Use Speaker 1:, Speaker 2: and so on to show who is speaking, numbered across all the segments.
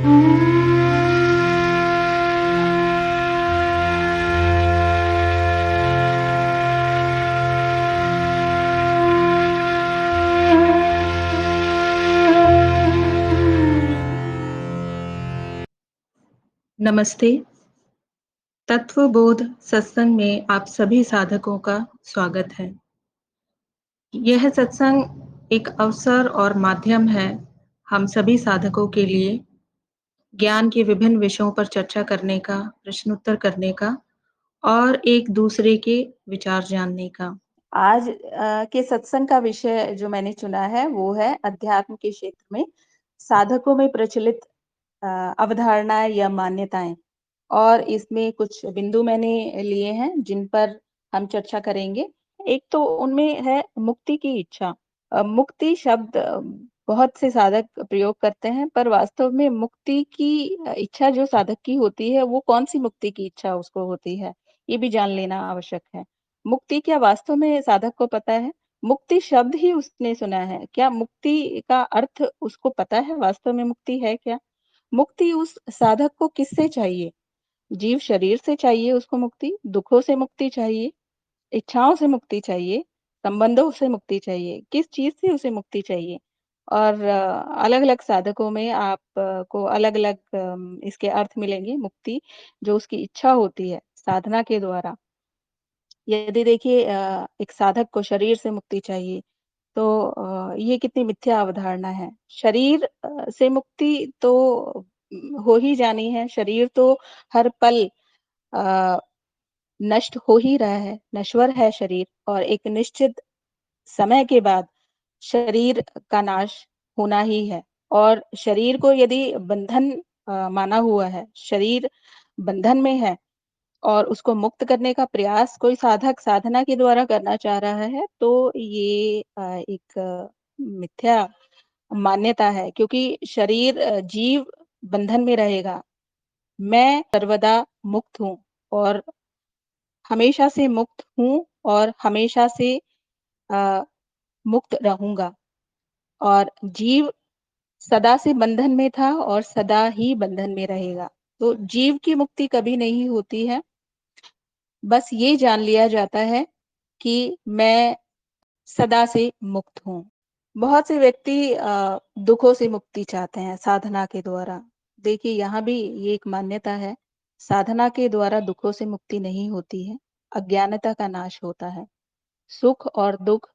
Speaker 1: नमस्ते। तत्वबोध सत्संग में आप सभी साधकों का स्वागत है। यह सत्संग एक अवसर और माध्यम है हम सभी साधकों के लिए ज्ञान के विभिन्न विषयों पर चर्चा करने का, प्रश्नोत्तर करने का और एक दूसरे के विचार जानने का।
Speaker 2: आज के सत्संग का विषय जो मैंने चुना है वो है अध्यात्म के क्षेत्र में साधकों में प्रचलित अवधारणाएं या मान्यताएं, और इसमें कुछ बिंदु मैंने लिए हैं जिन पर हम चर्चा करेंगे। एक तो उनमें है मुक्ति की इच्छा। मुक्ति शब्द बहुत से साधक प्रयोग करते हैं, पर वास्तव में मुक्ति की इच्छा जो साधक की होती है वो कौन सी मुक्ति की इच्छा उसको होती है, ये भी जान लेना आवश्यक है। मुक्ति क्या वास्तव में साधक को पता है? मुक्ति शब्द ही उसने सुना है, क्या मुक्ति का अर्थ उसको पता है? वास्तव में मुक्ति है क्या? मुक्ति उस साधक को किससे चाहिए? जीव शरीर से चाहिए उसको मुक्ति, दुखों से मुक्ति चाहिए, इच्छाओं से मुक्ति चाहिए, संबंधों से मुक्ति चाहिए, किस चीज से उसे मुक्ति चाहिए? और अलग-अलग साधकों में आप को अलग-अलग इसके अर्थ मिलेंगे। मुक्ति जो उसकी इच्छा होती है साधना के द्वारा, यदि देखिए एक साधक को शरीर से मुक्ति चाहिए, तो ये कितनी मिथ्या अवधारणा है। शरीर से मुक्ति तो हो ही जानी है। शरीर तो हर पल अ, नष्ट हो ही रहा है, नश्वर है शरीर, और एक निश्चित समय के बाद शरीर का नाश होना ही है। और शरीर को यदि बंधन माना हुआ है, शरीर बंधन में है और उसको मुक्त करने का प्रयास कोई साधक साधना के द्वारा करना चाह रहा है, तो ये एक मिथ्या मान्यता है, क्योंकि शरीर जीव बंधन में रहेगा। मैं सर्वदा मुक्त हूँ और हमेशा से मुक्त हूँ और हमेशा से अ, मुक्त रहूँगा, और जीव सदा से बंधन में था और सदा ही बंधन में रहेगा। तो जीव की मुक्ति कभी नहीं होती है। बस ये जान लिया जाता है कि मैं सदा से मुक्त हूँ। बहुत से व्यक्ति दुखों से मुक्ति चाहते हैं साधना के द्वारा। देखिए यहाँ भी ये एक मान्यता है, साधना के द्वारा दुखों से मुक्ति नहीं होती है, अज्ञानता का नाश होता है। सुख और दुख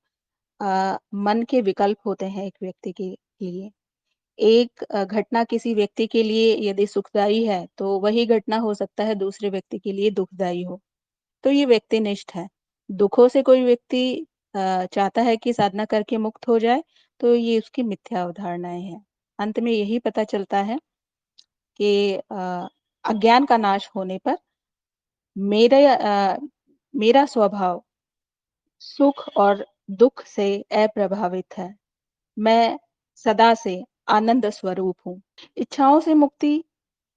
Speaker 2: मन के विकल्प होते हैं एक व्यक्ति के लिए। एक घटना किसी व्यक्ति के लिए यदि सुखदायी है, तो वही घटना हो सकता है दूसरे व्यक्ति के लिए दुखदायी हो। तो ये व्यक्तिनिष्ठ है। दुखों से कोई व्यक्ति चाहता है कि साधना करके मुक्त हो जाए, तो ये उसकी मिथ्या अवधारणाएँ हैं। अंत में यही पता चलता है कि अज्ञान का नाश होने पर मेरा स्वभाव सुख और दुःख से अप्रभावित है। मैं सदा से आनंद स्वरूप हूँ। इच्छाओं से मुक्ति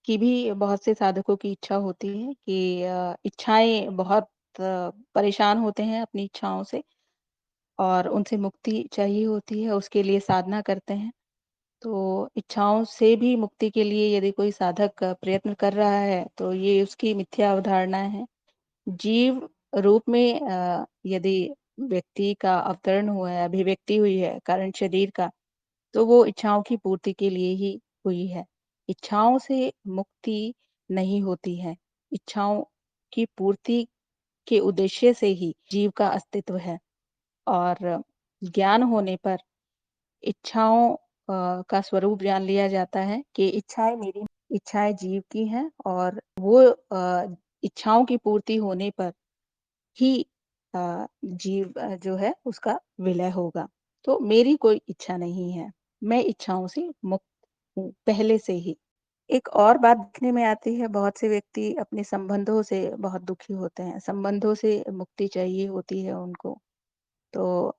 Speaker 2: की भी बहुत से साधकों की इच्छा होती है कि इच्छाएँ बहुत परेशान होते हैं अपनी इच्छाओं से और उनसे मुक्ति चाहिए होती है, उसके लिए साधना करते हैं। तो इच्छाओं से भी मुक्ति के लिए यदि कोई साधक प्रयत्न कर रहा है, तो ये उसकी मिथ्या अवधारणा है। जीव रूप में यदि व्यक्ति का अवतरण हुआ है, अभिव्यक्ति हुई है कारण शरीर का, तो वो इच्छाओं की पूर्ति के लिए ही हुई है। इच्छाओं से मुक्ति नहीं होती है। इच्छाओं की पूर्ति के उद्देश्य से ही जीव का अस्तित्व है, और ज्ञान होने पर इच्छाओं का स्वरूप जान लिया जाता है कि इच्छाएँ मेरी, इच्छाएँ जीव की हैं, और वो इच्छाओं की पूर्ति होने पर ही जीव जो है उसका विलय होगा। तो मेरी कोई इच्छा नहीं है। मैं इच्छाओं से मुक्त हूँ पहले से ही। एक और बात देखने में आती है, बहुत से व्यक्ति अपने संबंधों से बहुत दुखी होते हैं। संबंधों से मुक्ति चाहिए होती है उनको। तो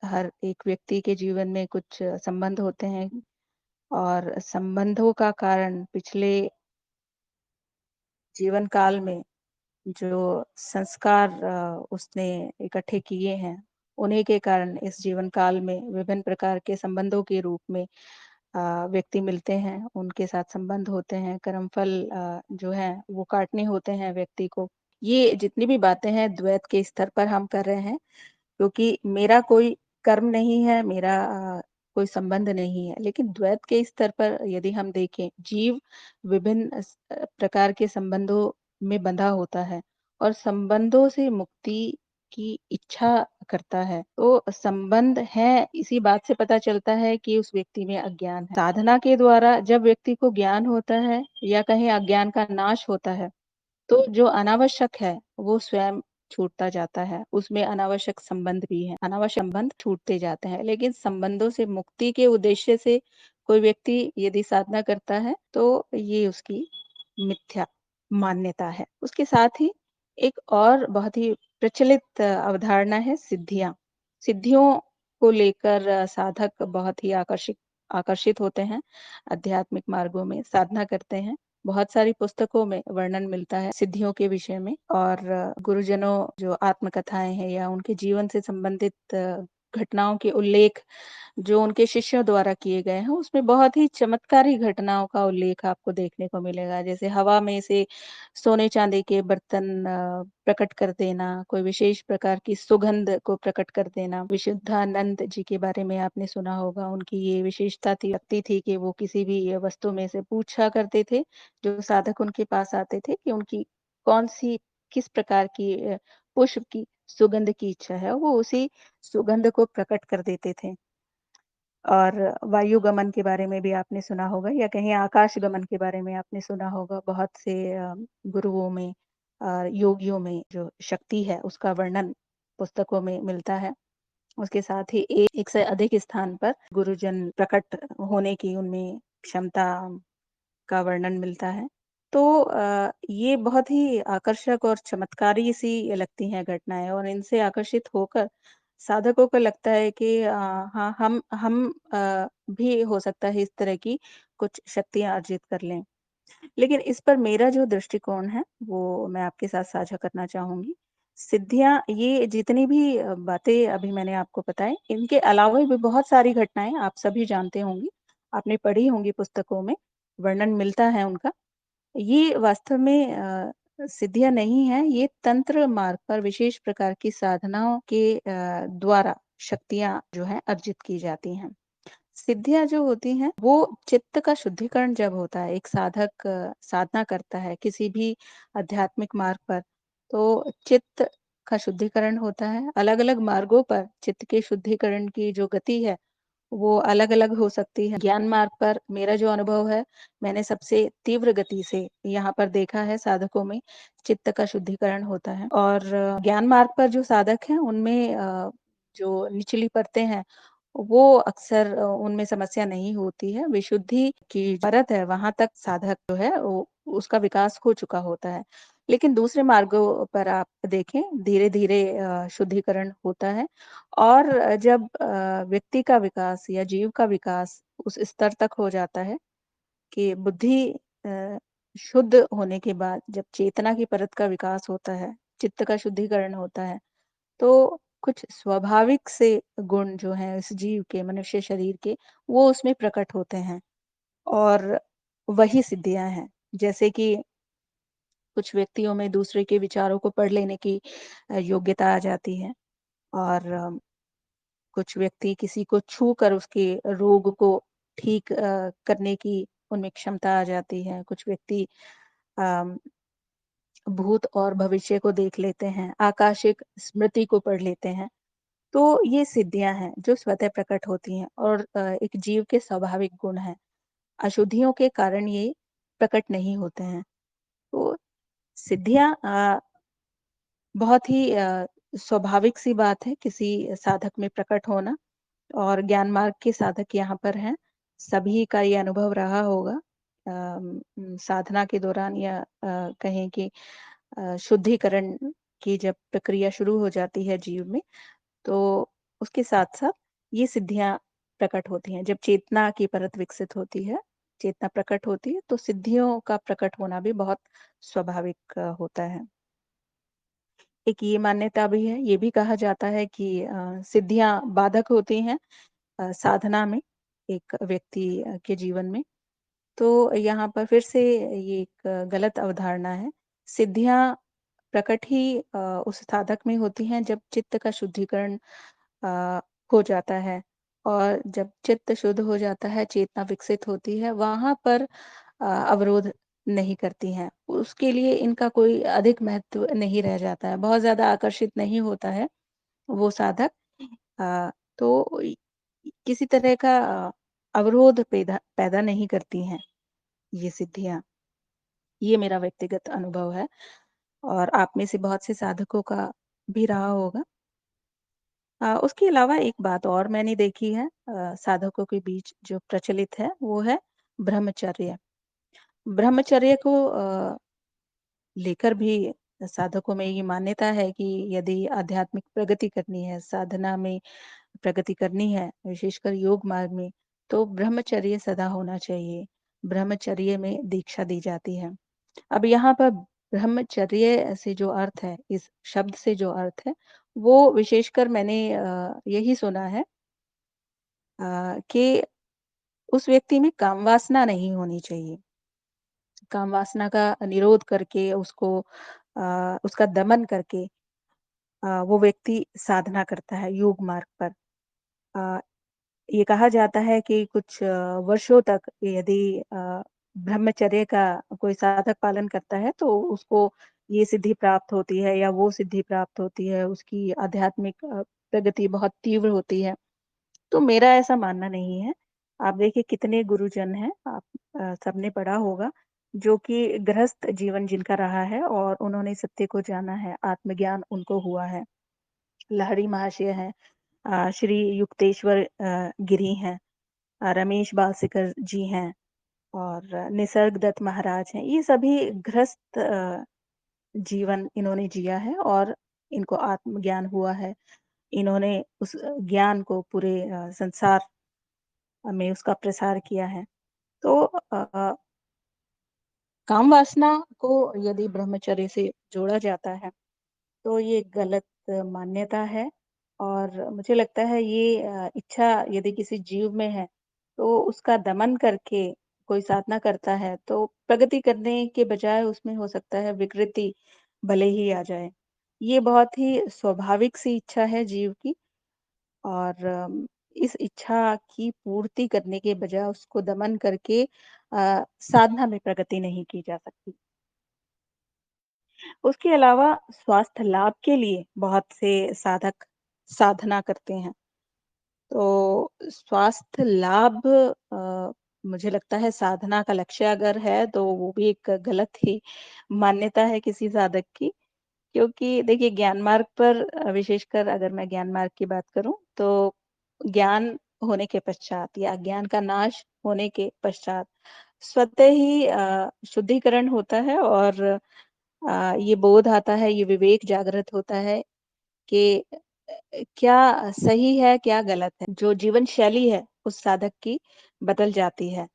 Speaker 2: हर एक व्यक्ति के जीवन में कुछ संबंध होते हैं, और संबंधों का कारण पिछले जीवन काल में जो संस्कार उसने इकट्ठे किए हैं, उन्हीं के कारण इस जीवन काल में विभिन्न प्रकार के संबंधों के रूप में व्यक्ति मिलते हैं, उनके साथ संबंध होते हैं, कर्मफल जो है वो काटने होते हैं व्यक्ति को। ये जितनी भी बातें हैं द्वैत के स्तर पर हम कर रहे हैं, क्योंकि मेरा कोई कर्म नहीं है, मेरा कोई संबंध नहीं है। लेकिन द्वैत के स्तर पर यदि हम देखें, जीव विभिन्न प्रकार के संबंधों में बंधा होता है और संबंधों से मुक्ति की इच्छा करता है। तो संबंध है, इसी बात से पता चलता है कि उस व्यक्ति में अज्ञान है। साधना के द्वारा जब व्यक्ति को ज्ञान होता है या कहें अज्ञान का नाश होता है, तो जो अनावश्यक है, वो स्वयं छूटता जाता है। उसमें अनावश्यक संबंध भी हैं, अनावश्यक संबंध छूटते जाते हैं। लेकिन संबंधों से मुक्ति के उद्देश्य से कोई व्यक्ति यदि साधना करता है, तो ये उसकी मिथ्या मान्यता है। उसके साथ ही एक और बहुत ही प्रचलित अवधारणा है सिद्धियाँ। सिद्धियों को लेकर साधक बहुत ही आकर्षित होते हैं, आध्यात्मिक मार्गों में साधना करते हैं। बहुत सारी पुस्तकों में वर्णन मिलता है सिद्धियों के विषय में और गुरुजनों जो आत्मकथाएं हैं या उनके जीवन से संबंधित घटनाओं के उल्लेख जो उनके शिष्यों द्वारा किए गए हैं, उसमें बहुत ही चमत्कारी घटनाओं का उल्लेख आपको देखने को मिलेगा। जैसे हवा में से सोने-चांदी के बर्तन प्रकट कर देना, कोई विशेष प्रकार की सुगंध को प्रकट कर देना। विशुद्धानंद जी के बारे में आपने सुना होगा, उनकी ये विशेषता थी, शक्ति थी कि वो किसी भी वस्तु में से पूछा करते थे, जो साधक उनके पास आते थे कि उनकी कौन-सी, किस प्रकार की पुष्प की सुगंध की इच्छा है, वो उसी सुगंध को प्रकट कर देते थे। और वायु गमन के बारे में भी आपने सुना होगा या कहीं आकाश गमन के बारे में आपने सुना होगा। बहुत से गुरुओं में योगियों में जो शक्ति है उसका वर्णन पुस्तकों में मिलता है। उसके साथ ही एक से अधिक स्थान पर गुरुजन प्रकट होने की उनमें क्षमता का वर्णन मिलता है। तो ये बहुत ही आकर्षक और चमत्कारी सी लगती हैं घटनाएँ और इनसे आकर्षित होकर साधकों को लगता है कि हाँ, हम भी हो सकता है इस तरह की कुछ शक्तियाँ अर्जित कर लें। लेकिन इस पर मेरा जो दृष्टिकोण है, वो मैं आपके साथ साझा करना चाहूँगी। सिद्धियाँ ये जितनी भी बातें अभी मैंने आपको बताई, इनके अलावा भी बहुत सारी घटनाएँ आप सभी जानते होंगे, आपने पढ़ी होंगी पुस्तकों में, वर्णन मिलता है उनका। ये वास्तव में सिद्धियाँ नहीं हैं, ये तंत्र मार्ग पर विशेष प्रकार की साधनाओं के द्वारा शक्तियाँ जो हैं अर्जित की जाती हैं। सिद्धियाँ जो होती हैं, वो चित्त का शुद्धिकरण जब होता है, एक साधक साधना करता है किसी भी आध्यात्मिक मार्ग पर, तो चित्त का शुद्धिकरण होता है। अलग-अलग मार्गों पर चित्त के शुद्धिकरण की जो गति है, वो अलग-अलग हो सकती है। ज्ञान मार्ग पर मेरा जो अनुभव है, मैंने सबसे तीव्र गति से यहाँ पर देखा है साधकों में चित्त का शुद्धिकरण होता है और ज्ञान मार्ग पर जो साधक हैं, उनमें जो निचली परतें हैं, वो अक्सर उनमें समस्या नहीं होती है। विशुद्धि की परत है, वहाँ तक साधक जो है वो उसका विकास हो चुका होता है। लेकिन दूसरे मार्गों पर आप देखें, धीरे-धीरे शुद्धिकरण होता है और जब व्यक्ति का विकास या जीव का विकास उस स्तर तक हो जाता है कि बुद्धि अ, शुद्ध होने के बाद जब चेतना की परत का विकास होता है, चित्त का शुद्धिकरण होता है, तो कुछ स्वाभाविक से गुण जो हैं इस जीव के, मनुष्य शरीर के, वो उसमें प्रकट होते हैं और वही सिद्धियाँ हैं। जैसे कि कुछ व्यक्तियों में दूसरे के विचारों को पढ़ लेने की योग्यता आ जाती है और कुछ व्यक्ति किसी को छू कर उसके रोग को ठीक करने की उनमें क्षमता आ जाती है। कुछ व्यक्ति अ, भूत और भविष्य को देख लेते हैं, आकाशिक स्मृति को पढ़ लेते हैं। तो ये सिद्धियाँ हैं जो स्वतः प्रकट होती हैं और एक जीव के स्वाभाविक गुण हैं। अशुद्धियों के कारण ये प्रकट नहीं होते हैं। तो सिद्धियाँ बहुत ही स्वाभाविक सी बात है किसी साधक में प्रकट होना और ज्ञान मार्ग के साधक यहाँ पर हैं। सभी का ये अनुभव रहा होगा साधना के दौरान या कहें कि शुद्धिकरण की जब प्रक्रिया शुरू हो जाती है जीव में, तो उसके साथ-साथ ये सिद्धियाँ प्रकट होती हैं। जब चेतना की परत विकसित होती है, चेतना प्रकट होती है, तो सिद्धियों का प्रकट होना भी बहुत स्वाभाविक होता है। एक ये मान्यता भी है, ये भी कहा जाता है कि सिद्धियाँ बाधक होती हैं साधना में। एक व्यक्ति के जीवन में। तो यहाँ पर फिर से ये एक गलत अवधारणा है। सिद्धियाँ प्रकट ही उस साधक में होती हैं जब चित्त का शुद्धिकरण हो जाता है और जब चित्त शुद्ध हो जाता है, चेतना विकसित होती है, वहाँ पर अवरोध नहीं करती हैं। उसके लिए इनका कोई अधिक महत्व नहीं रह जाता है, बहुत ज़्यादा आकर्षित नहीं होता है वो साधक। तो किसी तरह का अवरोध पैदा पैदा नहीं करती हैं ये सिद्धियाँ। ये मेरा व्यक्तिगत अनुभव है और आप में से बहुत से साधकों का भी रहा होगा। उसके अलावा एक बात और मैंने देखी है साधकों के बीच जो प्रचलित है वो है ब्रह्मचर्य। ब्रह्मचर्य को लेकर भी साधकों में ये मान्यता है कि यदि आध्यात्मिक प्रगति करनी है, साधना में प्रगति करनी है, विशेषकर योग मार्ग में, तो ब्रह्मचर्य सदा होना चाहिए। ब्रह्मचर्य में दीक्षा दी जाती है। अब यहाँ पर ब्रह्मचर्य से जो अर्थ है, इस शब्द से जो अर्थ है, वो विशेषकर मैंने यही सुना है कि उस व्यक्ति में कामवासना नहीं होनी चाहिए। कामवासना का निरोध करके उसका दमन करके वो व्यक्ति साधना करता है योग मार्ग पर। अ, ये कहा जाता है कि कुछ वर्षों तक यदि ब्रह्मचर्य का कोई साधक पालन करता है तो उसको ये सिद्धि प्राप्त होती है या वो सिद्धि प्राप्त होती है, उसकी आध्यात्मिक प्रगति बहुत तीव्र होती है। तो मेरा ऐसा मानना नहीं है। आप देखिए कितने गुरुजन हैं, आप सबने पढ़ा होगा, जो कि गृहस्थ जीवन जिनका रहा है और उन्होंने सत्य को जाना है, आत्मज्ञान उनको हुआ है। लहरी महाशय हैं, श्री युक्तेश्वर गिरी हैं, रमेश बालसेकर जी हैं और निसर्ग दत्त महाराज हैं। ये सभी गृहस्थ जीवन इन्होंने जिया है और इनको आत्मज्ञान हुआ है। इन्होंने उस ज्ञान को पूरे संसार में उसका प्रसार किया है। तो काम वासना को यदि ब्रह्मचर्य से जोड़ा जाता है, तो ये गलत मान्यता है और मुझे लगता है ये इच्छा यदि किसी जीव में है, तो उसका दमन करके कोई साधना करता है, तो प्रगति करने के बजाय उसमें हो सकता है विकृति भले ही आ जाए। ये बहुत ही स्वाभाविक सी इच्छा है जीव की और इस इच्छा की पूर्ति करने के बजाय उसको दमन करके साधना में प्रगति नहीं की जा सकती। उसके अलावा स्वास्थ्य लाभ के लिए बहुत से साधक साधना करते हैं। तो स्वास्थ्य लाभ मुझे लगता है साधना का लक्ष्य अगर है तो वो भी एक गलत ही मान्यता है किसी साधक की। क्योंकि देखिए ज्ञान मार्ग पर विशेषकर अगर मैं ज्ञान मार्ग की बात करूँ तो ज्ञान होने के पश्चात या ज्ञान का नाश होने के पश्चात स्वतः ही शुद्धिकरण होता है और ये बोध आता है, ये विवेक जागृत होता है कि क्या सही है, क्या गलत है। जो जीवन शैली है उस साधक की बदल जाती है।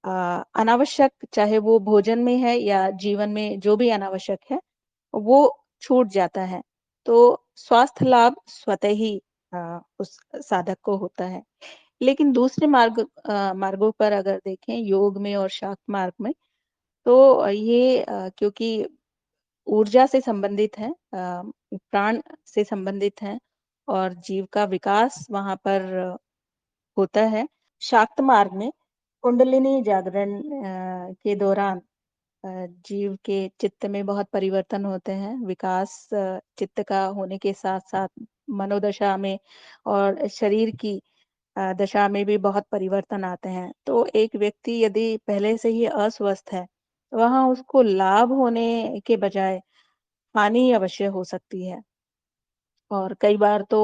Speaker 2: अनावश्यक चाहे वो भोजन में है या जीवन में जो भी अनावश्यक है, वो छूट जाता है। तो स्वास्थ्य लाभ स्वतः ही उस साधक को होता है। लेकिन दूसरे मार्गों पर अगर देखें योग में और शाक्त मार्ग में, तो ये क्योंकि ऊर्जा से संबंधित है, प्राण से संबंधित है और जीव का विकास वहाँ पर होता है। शाक्त मार्ग में कुंडलिनी जागरण के दौरान जीव के चित्त में बहुत परिवर्तन होते हैं। विकास चित्त का होने के साथ-साथ मनोदशा में और शरीर की दशा में भी बहुत परिवर्तन आते हैं। तो एक व्यक्ति यदि पहले से ही अस्वस्थ है, वहाँ उसको लाभ होने के बजाय हानि अवश्य हो सकती है। और कई बार तो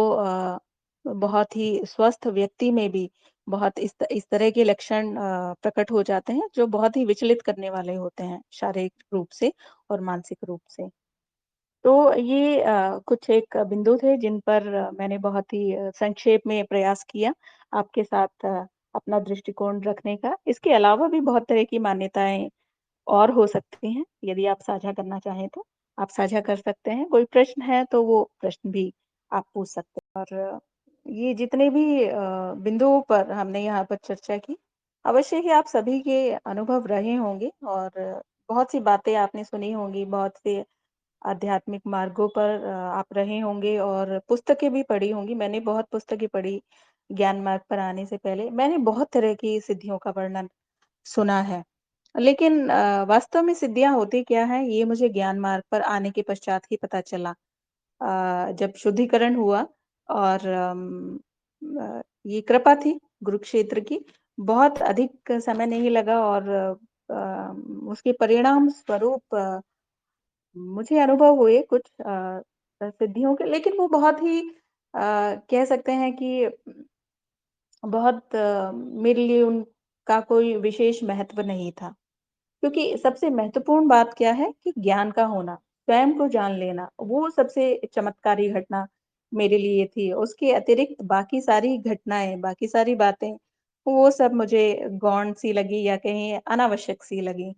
Speaker 2: बहुत ही स्वस्थ व्यक्ति में भी बहुत इस तरह के लक्षण प्रकट हो जाते हैं, जो बहुत ही विचलित करने वाले होते हैं, शारीरिक रूप से और मानसिक रूप से। तो ये कुछ एक बिंदु थे जिन पर मैंने बहुत ही संक्षेप में प्रयास किया आपके साथ अपना दृष्टिकोण रखने का। इसके अलावा भी बहुत तरह की मान्यताएँ और हो सकती हैं, यदि आप साझा करना चाहें तो, आप साझा कर सकते हैं। कोई प्रश्न है तो वो प्रश्न भी आप पूछ सकते हैं और ये जितने भी बिंदुओं पर हमने यहाँ पर चर्चा की, अवश्य ही आप सभी के अनुभव रहे होंगे और बहुत सी बातें आपने सुनी होंगी, बहुत से आध्यात्मिक मार्गों पर आप रहे होंगे और पुस्तकें भी पढ़ी होंगी। मैंने बहुत पुस्तकें पढ़ी ज्ञान मार्ग पर आने से पहले। मैंने बहुत तरह की सिद्धियों का वर्णन सुना है। लेकिन वास्तव में सिद्धियाँ होती क्या हैं, ये मुझे ज्ञान मार्ग पर आने के पश्चात ही पता चला। जब शुद्धिकरण हुआ और ये कृपा थी कुरुक्षेत्र की, बहुत अधिक समय नहीं लगा और उसके परिणाम स्वरूप मुझे अनुभव हुए कुछ सिद्धियों के, लेकिन वो बहुत ही कह सकते हैं कि बहुत मेरे लिए उनका कोई विशेष महत्व नहीं था। क्योंकि सबसे महत्वपूर्ण बात क्या है कि ज्ञान का होना, स्वयं को जान लेना, वो सबसे चमत्कारी घटना मेरे लिए थी। उसके अतिरिक्त बाकी सारी घटनाएँ, बाकी सारी बातें, वो सब मुझे गौण सी लगी या कहें अनावश्यक सी लगी।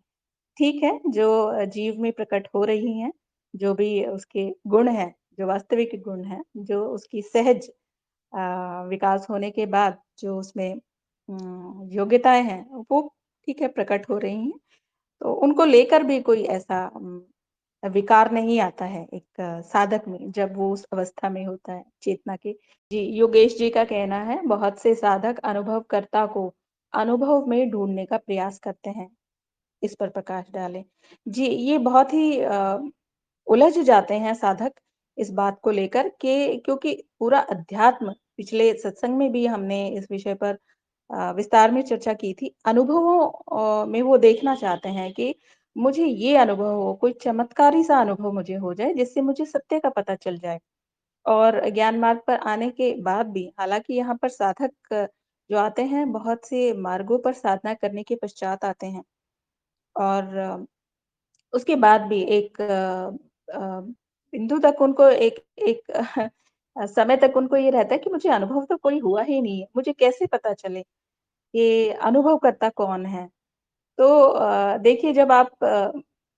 Speaker 2: ठीक है, जो जीव में प्रकट हो रही हैं, जो भी उसके गुण हैं, जो वास्तविक गुण हैं, जो उसकी सहज विकास होने के बाद जो उसमें योग्यताएँ हैं, वो ठीक है प्रकट हो रही हैं। तो उनको लेकर भी कोई ऐसा विकार नहीं आता है एक साधक में जब वो उस अवस्था में होता है चेतना के। जी, योगेश जी का कहना है बहुत से साधक अनुभवकर्ता को अनुभव में ढूँढने का प्रयास करते हैं। इस पर प्रकाश डालें। जी, ये बहुत ही उलझ जाते हैं साधक इस बात को लेकर कि क्योंकि पूरा अध्यात्म पिछले सत्संग में भी हमने इस विषय पर विस्तार में चर्चा की थी। अनुभवों में वो देखना चाहते हैं कि मुझे ये अनुभव हो, कोई चमत्कारी सा अनुभव मुझे हो जाए जिससे मुझे सत्य का पता चल जाए। और ज्ञान मार्ग पर आने के बाद भी हालाँकि यहाँ पर साधक जो आते हैं बहुत से मार्गों पर साधना करने के पश्चात आते हैं और उसके बाद भी एक बिंदु तक उनको एक एक समय तक उनको ये रहता है कि मुझे अनुभव तो कोई हुआ ही नहीं है, मुझे कैसे पता चले कि अनुभवकर्ता कौन है? तो देखिए जब आप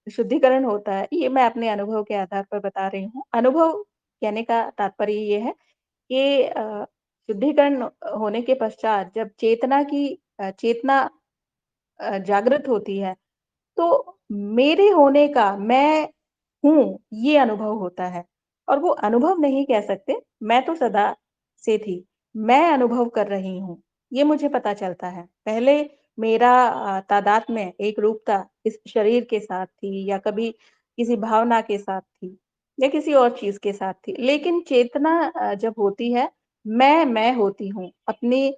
Speaker 2: शुद्धिकरण होता है, ये मैं अपने अनुभव के आधार पर बता रही हूँ। अनुभव कहने का तात्पर्य ये है कि शुद्धिकरण होने के पश्चात जब चेतना जागृत होती है, तो मेरे होने का मैं हूँ, ये अनुभव होता है और वो अनुभव नहीं कह सकते, मैं तो सदा से थी। मैं अनुभव कर रही हूँ, ये मुझे पता चलता है। पहले मेरा तादात्म्य एकरूपता इस शरीर के साथ थी या कभी किसी भावना के साथ थी या किसी और चीज़ के साथ थी। लेकिन चेतना जब होती है, मैं होती हूँ, अपने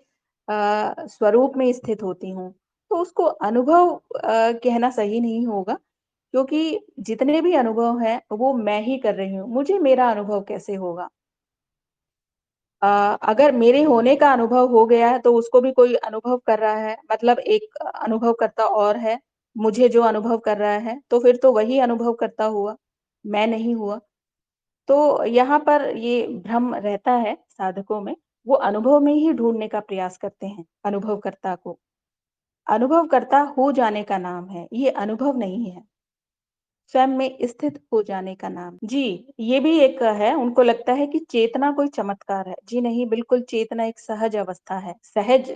Speaker 2: स्वरूप में स्थित होती हूँ। तो उसको अनुभव कहना सही नहीं होगा, क्योंकि जितने भी अनुभव हैं, वो मैं ही कर रही हूँ। मुझे मेरा अनुभव कैसे होगा? अ, अगर मेरे होने का अनुभव हो गया है, तो उसको भी कोई अनुभव कर रहा है, मतलब एक अनुभवकर्ता और है, मुझे जो अनुभव कर रहा है, तो फिर तो वही अनुभवकर्ता हुआ, मैं नहीं हुआ। तो यहाँ पर ये भ्रम रहता है साधकों में, वो अनुभव में ही ढूँढने का प्रयास करते हैं, अनुभवकर्ता को। अनुभवकर्ता हो जाने का नाम है, ये अनुभव नहीं है, स्वयं में स्थित हो जाने का नाम। जी, ये भी एक है, उनको लगता है कि चेतना कोई चमत्कार है। जी नहीं, बिल्कुल चेतना एक सहज अवस्था है। सहज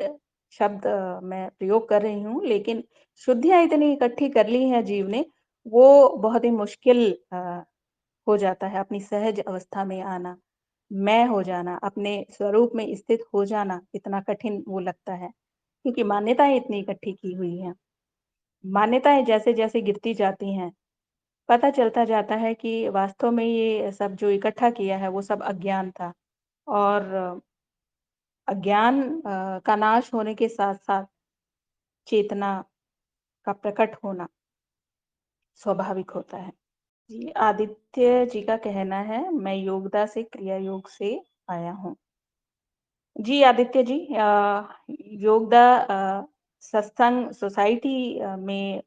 Speaker 2: शब्द मैं प्रयोग कर रही हूँ, लेकिन शुद्धियाँ इतनी इकट्ठी कर ली हैं जीव ने, वो बहुत ही मुश्किल हो जाता है अपनी सहज अवस्था में आना। मैं हो जाना, अपने स्वरूप में स्थित हो जाना, इतना कठिन वो लगता है, क्योंकि मान्यताएँ इतनी इकट्ठी की हुई हैं। मान्यताएँ जैसे-जैसे गिरती जाती हैं, पता चलता जाता है कि वास्तव में ये सब जो इकट्ठा किया है, वो सब अज्ञान था और अज्ञान का नाश होने के साथ-साथ चेतना का प्रकट होना स्वाभाविक होता है। जी, आदित्य जी का कहना है, मैं योगदा से क्रिया योग से आया हूँ। जी, आदित्य जी योगदा सत्संग सोसाइटी में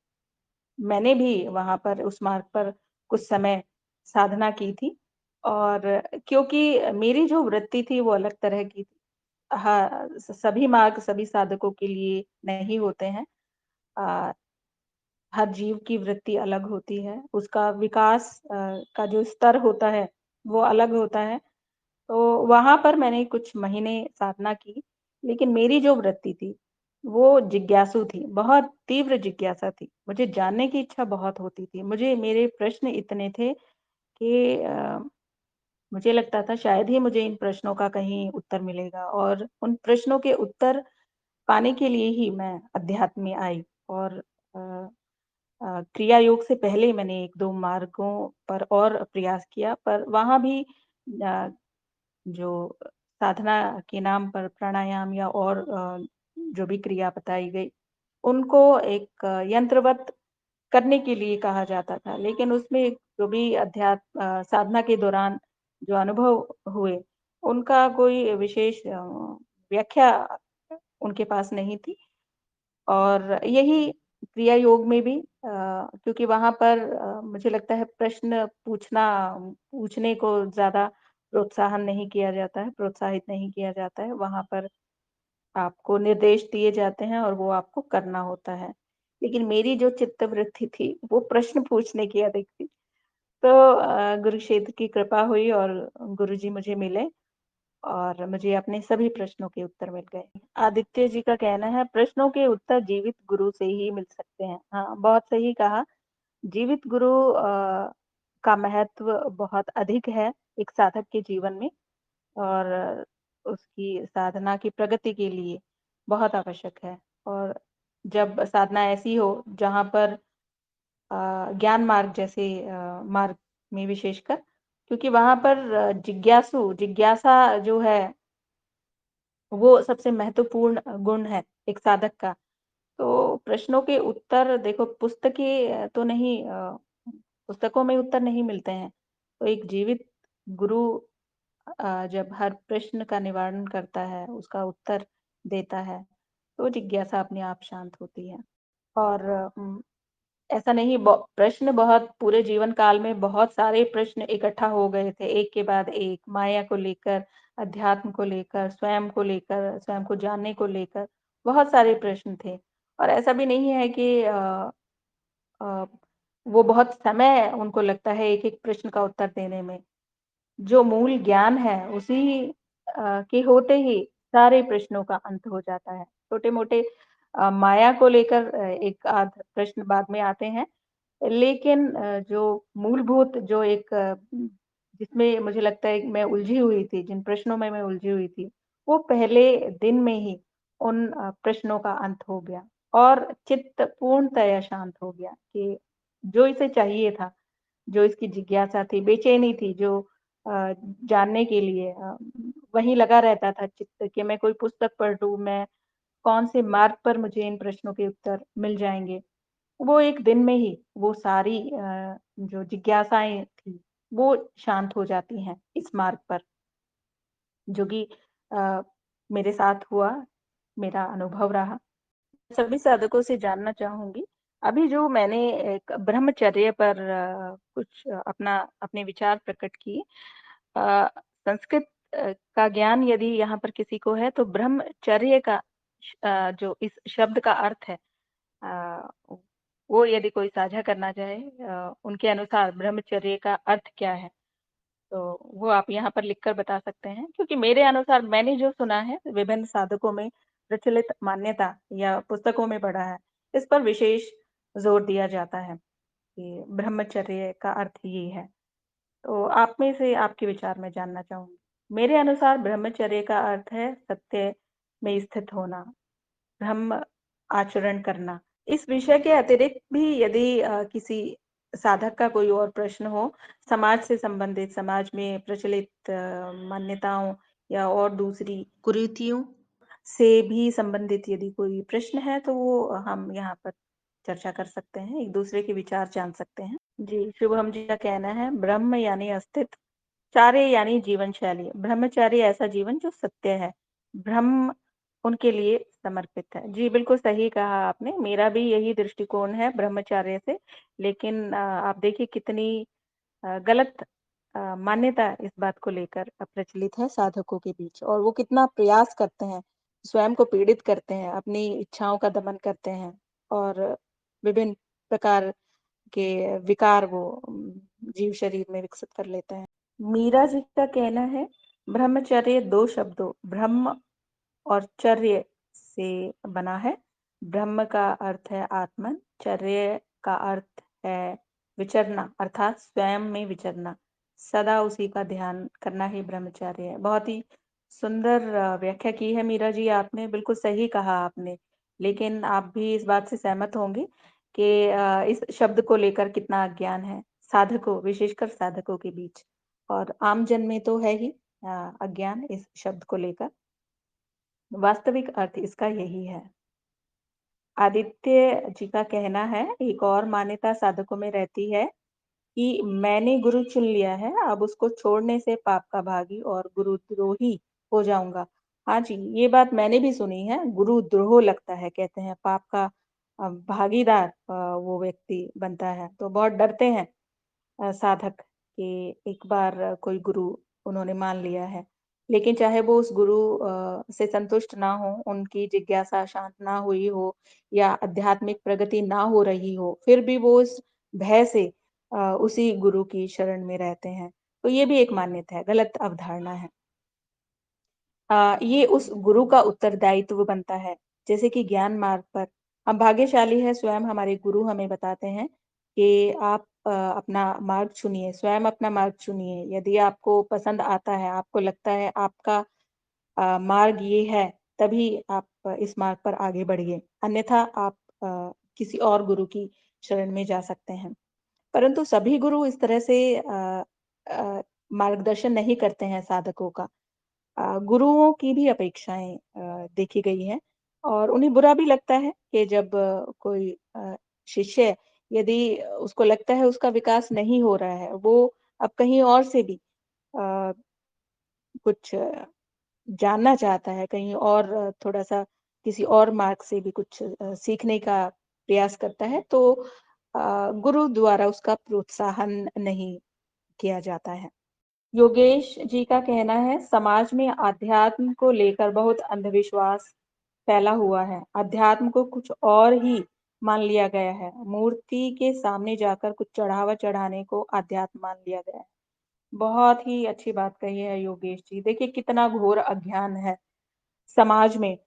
Speaker 2: मैंने भी वहाँ पर उस मार्ग पर कुछ समय साधना की थी और क्योंकि मेरी जो वृत्ति थी वो अलग तरह की थी। हाँ, सभी मार्ग सभी साधकों के लिए नहीं होते हैं। अ, हर जीव की वृत्ति अलग होती है, उसका विकास का जो स्तर होता है, वो अलग होता है। तो वहाँ पर मैंने कुछ महीने साधना की, लेकिन मेरी जो वृत्ति थी, वो जिज्ञासु थी, बहुत तीव्र जिज्ञासा थी। मुझे जानने की इच्छा बहुत होती थी। मुझे मेरे प्रश्न इतने थे कि मुझे लगता था शायद ही मुझे इन प्रश्नों का कहीं उत्तर मिलेगा और उन प्रश्नों के उत्तर पाने के लिए ही मैं अध्यात्म में आई और अ क्रिया योग से पहले मैंने 1-2 मार्गों पर और प्रयास किया, पर वहाँ भी जो साधना के नाम पर प्राणायाम या और जो भी क्रिया बताई गई, उनको एक यंत्रवत करने के लिए कहा जाता था। लेकिन उसमें जो भी साधना के दौरान जो अनुभव हुए, उनका कोई विशेष व्याख्या उनके पास नहीं थी। और यही क्रिया योग में भी क्योंकि वहाँ पर मुझे लगता है प्रश्न पूछने को ज़्यादा प्रोत्साहन नहीं किया जाता है, प्रोत्साहित नहीं किया जाता है। वहाँ पर आपको निर्देश दिए जाते हैं और वो आपको करना होता है। लेकिन मेरी जो चित्तवृत्ति थी, वो प्रश्न पूछने की अधिक थी। तो गुरु क्षेत्र की कृपा हुई और गुरुजी मुझे मिले और मुझे अपने सभी प्रश्नों के उत्तर मिल गए। आदित्य जी का कहना है, प्रश्नों के उत्तर जीवित गुरु से ही मिल सकते हैं। हाँ, बहुत सही कहा। जीवित गुरु का महत्व बहुत अधिक है एक साधक के जीवन में और उसकी साधना की प्रगति के लिए बहुत आवश्यक है। और जब साधना ऐसी हो जहाँ पर ज्ञान मार्ग जैसे मार्ग में विशेषकर क्योंकि वहाँ पर जिज्ञासा जो है वो सबसे महत्वपूर्ण गुण है एक साधक का। तो प्रश्नों के उत्तर देखो तो नहीं पुस्तकों में उत्तर नहीं मिलते हैं। तो एक जीवित गुरु जब हर प्रश्न का निवारण करता है, उसका उत्तर देता है, तो जिज्ञासा अपने आप शांत होती है। और ऐसा नहीं प्रश्न बहुत पूरे जीवन काल में बहुत सारे प्रश्न इकट्ठा हो गए थे, एक के बाद एक, माया को लेकर, अध्यात्म को लेकर, स्वयं को जानने को लेकर, बहुत सारे प्रश्न थे। और ऐसा भी नहीं है कि अ, वो बहुत समय उनको लगता है एक-एक प्रश्न का उत्तर देने में। जो मूल ज्ञान है उसी के होते ही सारे प्रश्नों का अंत हो जाता है। छोटे-मोटे माया को लेकर एक आध प्रश्न बाद में आते हैं। लेकिन जो मूलभूत जो एक जिसमें मुझे लगता है कि मैं उलझी हुई थी, जिन प्रश्नों में मैं उलझी हुई थी, वो पहले दिन में ही उन प्रश्नों का अंत हो गया और चित्त पूर्णतया शांत हो गया कि जो इसे चाहिए था, जो इसकी जिज्ञासा थी, बेचैनी थी जो जानने के लिए वहीं लगा रहता था चित्त कि मैं कोई पुस्तक पढ़ लूँ, मैं कौन से मार्ग पर मुझे इन प्रश्नों के उत्तर मिल जाएँगे। वो एक दिन में ही वो सारी जो जिज्ञासाएँ थी, वो शांत हो जाती हैं इस मार्ग पर, जो कि अ, मेरे साथ हुआ, मेरा अनुभव रहा। सभी साधकों से जानना चाहूँगी, अभी जो मैंने एक ब्रह्मचर्य पर कुछ अपने विचार प्रकट किए संस्कृत का ज्ञान यदि यहाँ पर किसी को है तो ब्रह्मचर्य का जो इस शब्द का अर्थ है अ, वो यदि कोई साझा करना चाहे उनके अनुसार ब्रह्मचर्य का अर्थ क्या है? तो वो आप यहाँ पर लिखकर बता सकते हैं क्योंकि मेरे अनुसार मैंने जो सुना है विभिन्न साधकों में प्रचलित मान्यता या पुस्तकों में पढ़ा है, इस पर विशेष जोर दिया जाता है कि ब्रह्मचर्य का अर्थ ये है। तो आप में से आपके विचार मैं जानना चाहूँगी। मेरे अनुसार ब्रह्मचर्य का अर्थ है सत्य में स्थित होना, ब्रह्म आचरण करना। इस विषय के अतिरिक्त भी यदि किसी साधक का कोई और प्रश्न हो, समाज से संबंधित, समाज में प्रचलित मान्यताओं या और दूसरी कुरीतियों से भी संबंधित यदि कोई प्रश्न है, तो वो हम यहाँ पर चर्चा कर सकते हैं, एक-दूसरे के विचार जान सकते हैं। जी, शुभम जी का कहना है, ब्रह्म यानी अस्तित्व, चार्य यानी जीवन शैली। ब्रह्मचारी ऐसा जीवन जो सत्य है। ब्रह्म उनके लिए समर्पित है। जी, बिल्कुल सही कहा आपने। मेरा भी यही दृष्टिकोण है ब्रह्मचर्य से। लेकिन आप देखिए कितनी गलत मान्यता इस बात को लेकर प्रचलित है साधकों के बीच और वो कितना प्रयास करते हैं, स्वयं को पीड़ित करते हैं, अपनी इच्छाओं का दमन करते हैं और विभिन्न प्रकार के विकार वो जीव शरीर में विकसित कर लेते हैं। मीरा जी का कहना है ब्रह्मचर्य 2 शब्दों ब्रह्म और चर्य से बना है। ब्रह्म का अर्थ है आत्मन, चर्य का अर्थ है विचरना अर्थात स्वयं में विचरना। सदा उसी का ध्यान करना ही ब्रह्मचर्य है। बहुत ही सुंदर व्याख्या की है मीरा जी आपने, बिल्कुल सही कहा आपने। लेकिन आप भी इस बात से सहमत होंगे कि इस शब्द को लेकर कितना अज्ञान है साधकों, विशेषकर साधकों के बीच, और आम जन में तो है ही अज्ञान इस शब्द को लेकर। वास्तविक अर्थ इसका यही है। आदित्य जी का कहना है, एक और मान्यता साधकों में रहती है कि मैंने गुरु चुन लिया है, अब उसको छोड़ने से पाप का भागी और गुरुद्रोही हो जाऊँगा। हाँ जी, ये बात मैंने भी सुनी है, गुरुद्रोह लगता है, कहते हैं पाप का भागीदार वो व्यक्ति बनता है, तो बहुत डरते हैं साधक कि एक बार कोई गुरु उन्होंने मान लिया है। लेकिन चाहे वो उस गुरु से संतुष्ट ना हो, उनकी जिज्ञासा शांत ना हुई हो या आध्यात्मिक प्रगति ना हो रही हो, फिर भी वो उस भय से उसी गुरु की शरण में रहते हैं। तो ये भी एक मान्यता है, गलत अवधारणा है। ये उस गुरु का उत्तरदायित्व बनता है, जैसे कि ज्ञान मार्ग पर हम भाग्यशाली है, स्वयं हमारे गुरु हमें बताते हैं कि आप अपना मार्ग चुनिए, स्वयं अपना मार्ग चुनिए। यदि आपको पसंद आता है, आपको लगता है आपका मार्ग ये है, तभी आप इस मार्ग पर आगे बढ़िए, अन्यथा आप किसी और गुरु की शरण में जा सकते हैं। परंतु सभी गुरु इस तरह से अ, मार्गदर्शन नहीं करते हैं साधकों का। गुरुओं की भी अपेक्षाएँ देखी गई हैं और उन्हें बुरा भी लगता है कि जब कोई शिष्य यदि उसको लगता है उसका विकास नहीं हो रहा है, वो अब कहीं और से भी अ, कुछ जानना चाहता है, कहीं और थोड़ा-सा किसी और मार्ग से भी कुछ सीखने का प्रयास करता है, तो गुरु द्वारा उसका प्रोत्साहन नहीं किया जाता है। योगेश जी का कहना है समाज में अध्यात्म को लेकर बहुत अंधविश्वास फैला हुआ है। अध्यात्म को कुछ और ही मान लिया गया है। मूर्ति के सामने जाकर कुछ चढ़ावा चढ़ाने को अध्यात्म मान लिया गया है। बहुत ही अच्छी बात कही है योगेश जी। देखिए कितना घोर अज्ञान है समाज में।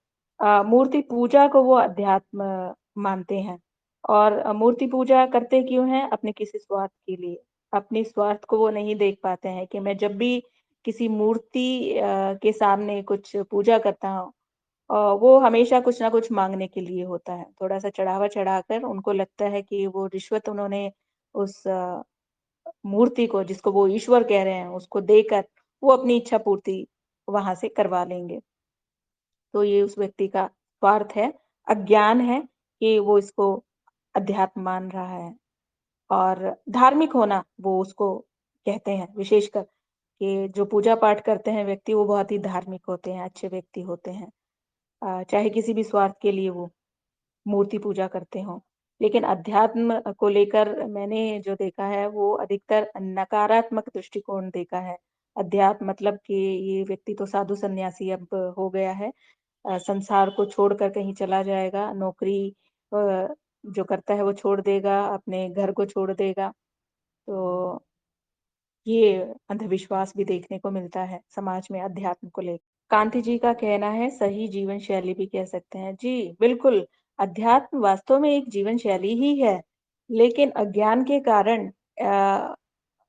Speaker 2: मूर्ति पूजा को वो अध्यात्म मानते हैं और मूर्ति पूजा करते क्यों हैं? अपने किसी स्वार्थ के लिए। अपने स्वार्थ को वो नहीं देख पाते हैं कि मैं जब भी किसी मूर्ति के सामने कुछ पूजा करता हूँ वो हमेशा कुछ ना कुछ माँगने के लिए होता है। थोड़ा-सा चढ़ावा चढ़ाकर उनको लगता है कि वो रिश्वत उन्होंने उस मूर्ति को जिसको वो ईश्वर कह रहे हैं, उसको देकर वो अपनी इच्छा पूर्ति वहाँ से करवा लेंगे। तो ये उस व्यक्ति का स्वार्थ है, अज्ञान है कि वो इसको अध्यात्म मान रहा है और धार्मिक होना वो उसको कहते हैं विशेषकर कि जो पूजा-पाठ करते हैं व्यक्ति वो बहुत ही धार्मिक होते हैं, अच्छे व्यक्ति होते हैं। चाहे किसी भी स्वार्थ के लिए वो मूर्ति पूजा करते हों। लेकिन अध्यात्म को लेकर मैंने जो देखा है वो अधिकतर नकारात्मक दृष्टिकोण देखा है। अध्यात्म मतलब कि ये व्यक्ति तो साधु सन्यासी अब हो गया है। संसार को छोड़कर कहीं चला जाएगा, नौकरी अ, जो करता है वो छोड़ देगा, अपने घर को छोड़ देगा। तो ये अंधविश्वास भी देखने को मिलता है समाज में अध्यात्म को लेकर। कांति जी का कहना है सही जीवन शैली भी कह सकते हैं। जी, बिल्कुल, अध्यात्म वास्तव में एक जीवन शैली ही है, लेकिन अज्ञान के कारण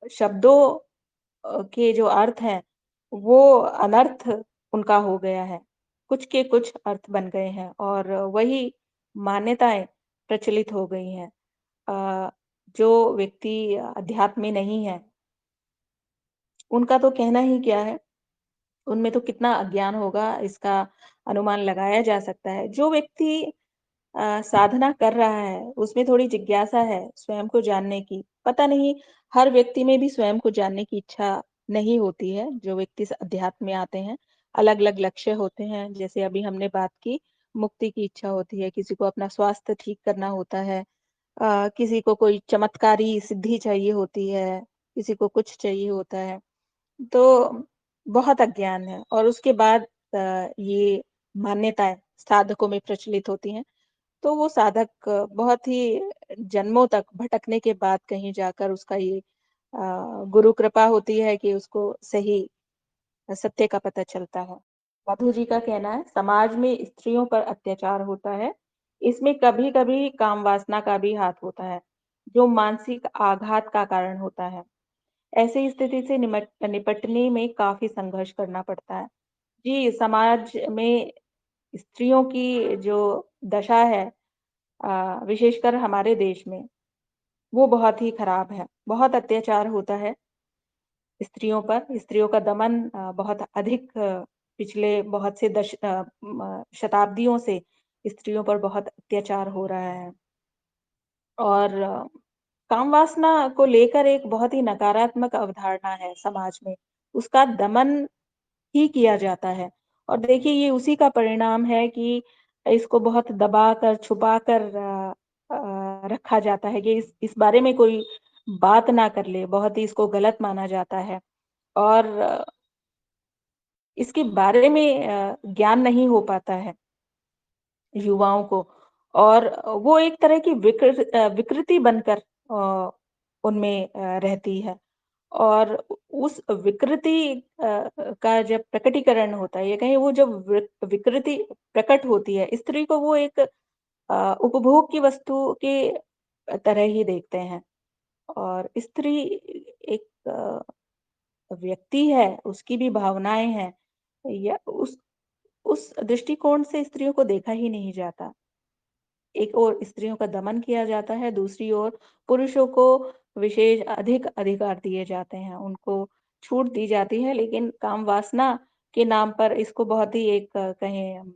Speaker 2: शब्दों के जो अर्थ हैं, वो अनर्थ उनका हो गया है। कुछ के कुछ अर्थ बन गए हैं और वही मान्यताएँ प्रचलित हो गई हैं। अ, जो व्यक्ति अध्यात्म में नहीं है, उनका तो कहना ही क्या है, उनमें तो कितना अज्ञान होगा, इसका अनुमान लगाया जा सकता है। जो व्यक्ति साधना कर रहा है, उसमें थोड़ी जिज्ञासा है स्वयं को जानने की। पता नहीं हर व्यक्ति में भी स्वयं को जानने की इच्छा नहीं होती है, जो व्यक्ति इस अध्यात्म में आते हैं। अलग-अलग लक्ष्य होते हैं, जैसे अभी हमने बात की, मुक्ति की इच्छा होती है, किसी को अपना स्वास्थ्य ठीक करना होता है, किसी को कोई चमत्कारी सिद्धि चाहिए होती है, किसी को कुछ चाहिए होता है। तो बहुत अज्ञान है और उसके बाद ये मान्यताएँ साधकों में प्रचलित होती हैं। तो वो साधक बहुत ही जन्मों तक भटकने के बाद कहीं जाकर उसका ये गुरु कृपा होती है कि उसको सही सत्य का पता चलता है। मधु जी का कहना है, समाज में स्त्रियों पर अत्याचार होता है। इसमें कभी-कभी काम वासना का भी हाथ होता है, जो मानसिक आघात का कारण होता है। ऐसी स्थिति से निपटने में काफ़ी संघर्ष करना पड़ता है। जी, समाज में स्त्रियों की जो दशा है विशेषकर हमारे देश में, वो बहुत ही खराब है। बहुत अत्याचार होता है स्त्रियों पर, स्त्रियों का दमन बहुत अधिक पिछले बहुत से शताब्दियों से स्त्रियों पर बहुत अत्याचार हो रहा है। और काम वासना को लेकर एक बहुत ही नकारात्मक अवधारणा है समाज में। उसका दमन ही किया जाता है। और देखिए ये उसी का परिणाम है कि इसको बहुत दबाकर, छुपाकर रखा जाता है कि इस बारे में कोई बात ना कर ले, बहुत ही इसको गलत माना जाता है। और इसके बारे में ज्ञान नहीं हो पाता है युवाओं को और वो एक तरह की विकृति बनकर उनमें रहती है। और उस विकृति का जब प्रकटीकरण होता है या कहीं वो जब विकृति प्रकट होती है, स्त्री को वो एक उपभोग की वस्तु के तरह ही देखते हैं। और स्त्री एक व्यक्ति है, उसकी भी भावनाएँ हैं या उस दृष्टिकोण से स्त्रियों को देखा ही नहीं जाता। एक ओर स्त्रियों का दमन किया जाता है, दूसरी ओर पुरुषों को विशेष अधिक अधिकार दिए जाते हैं, उनको छूट दी जाती है, लेकिन काम वासना के नाम पर इसको बहुत ही एक कहें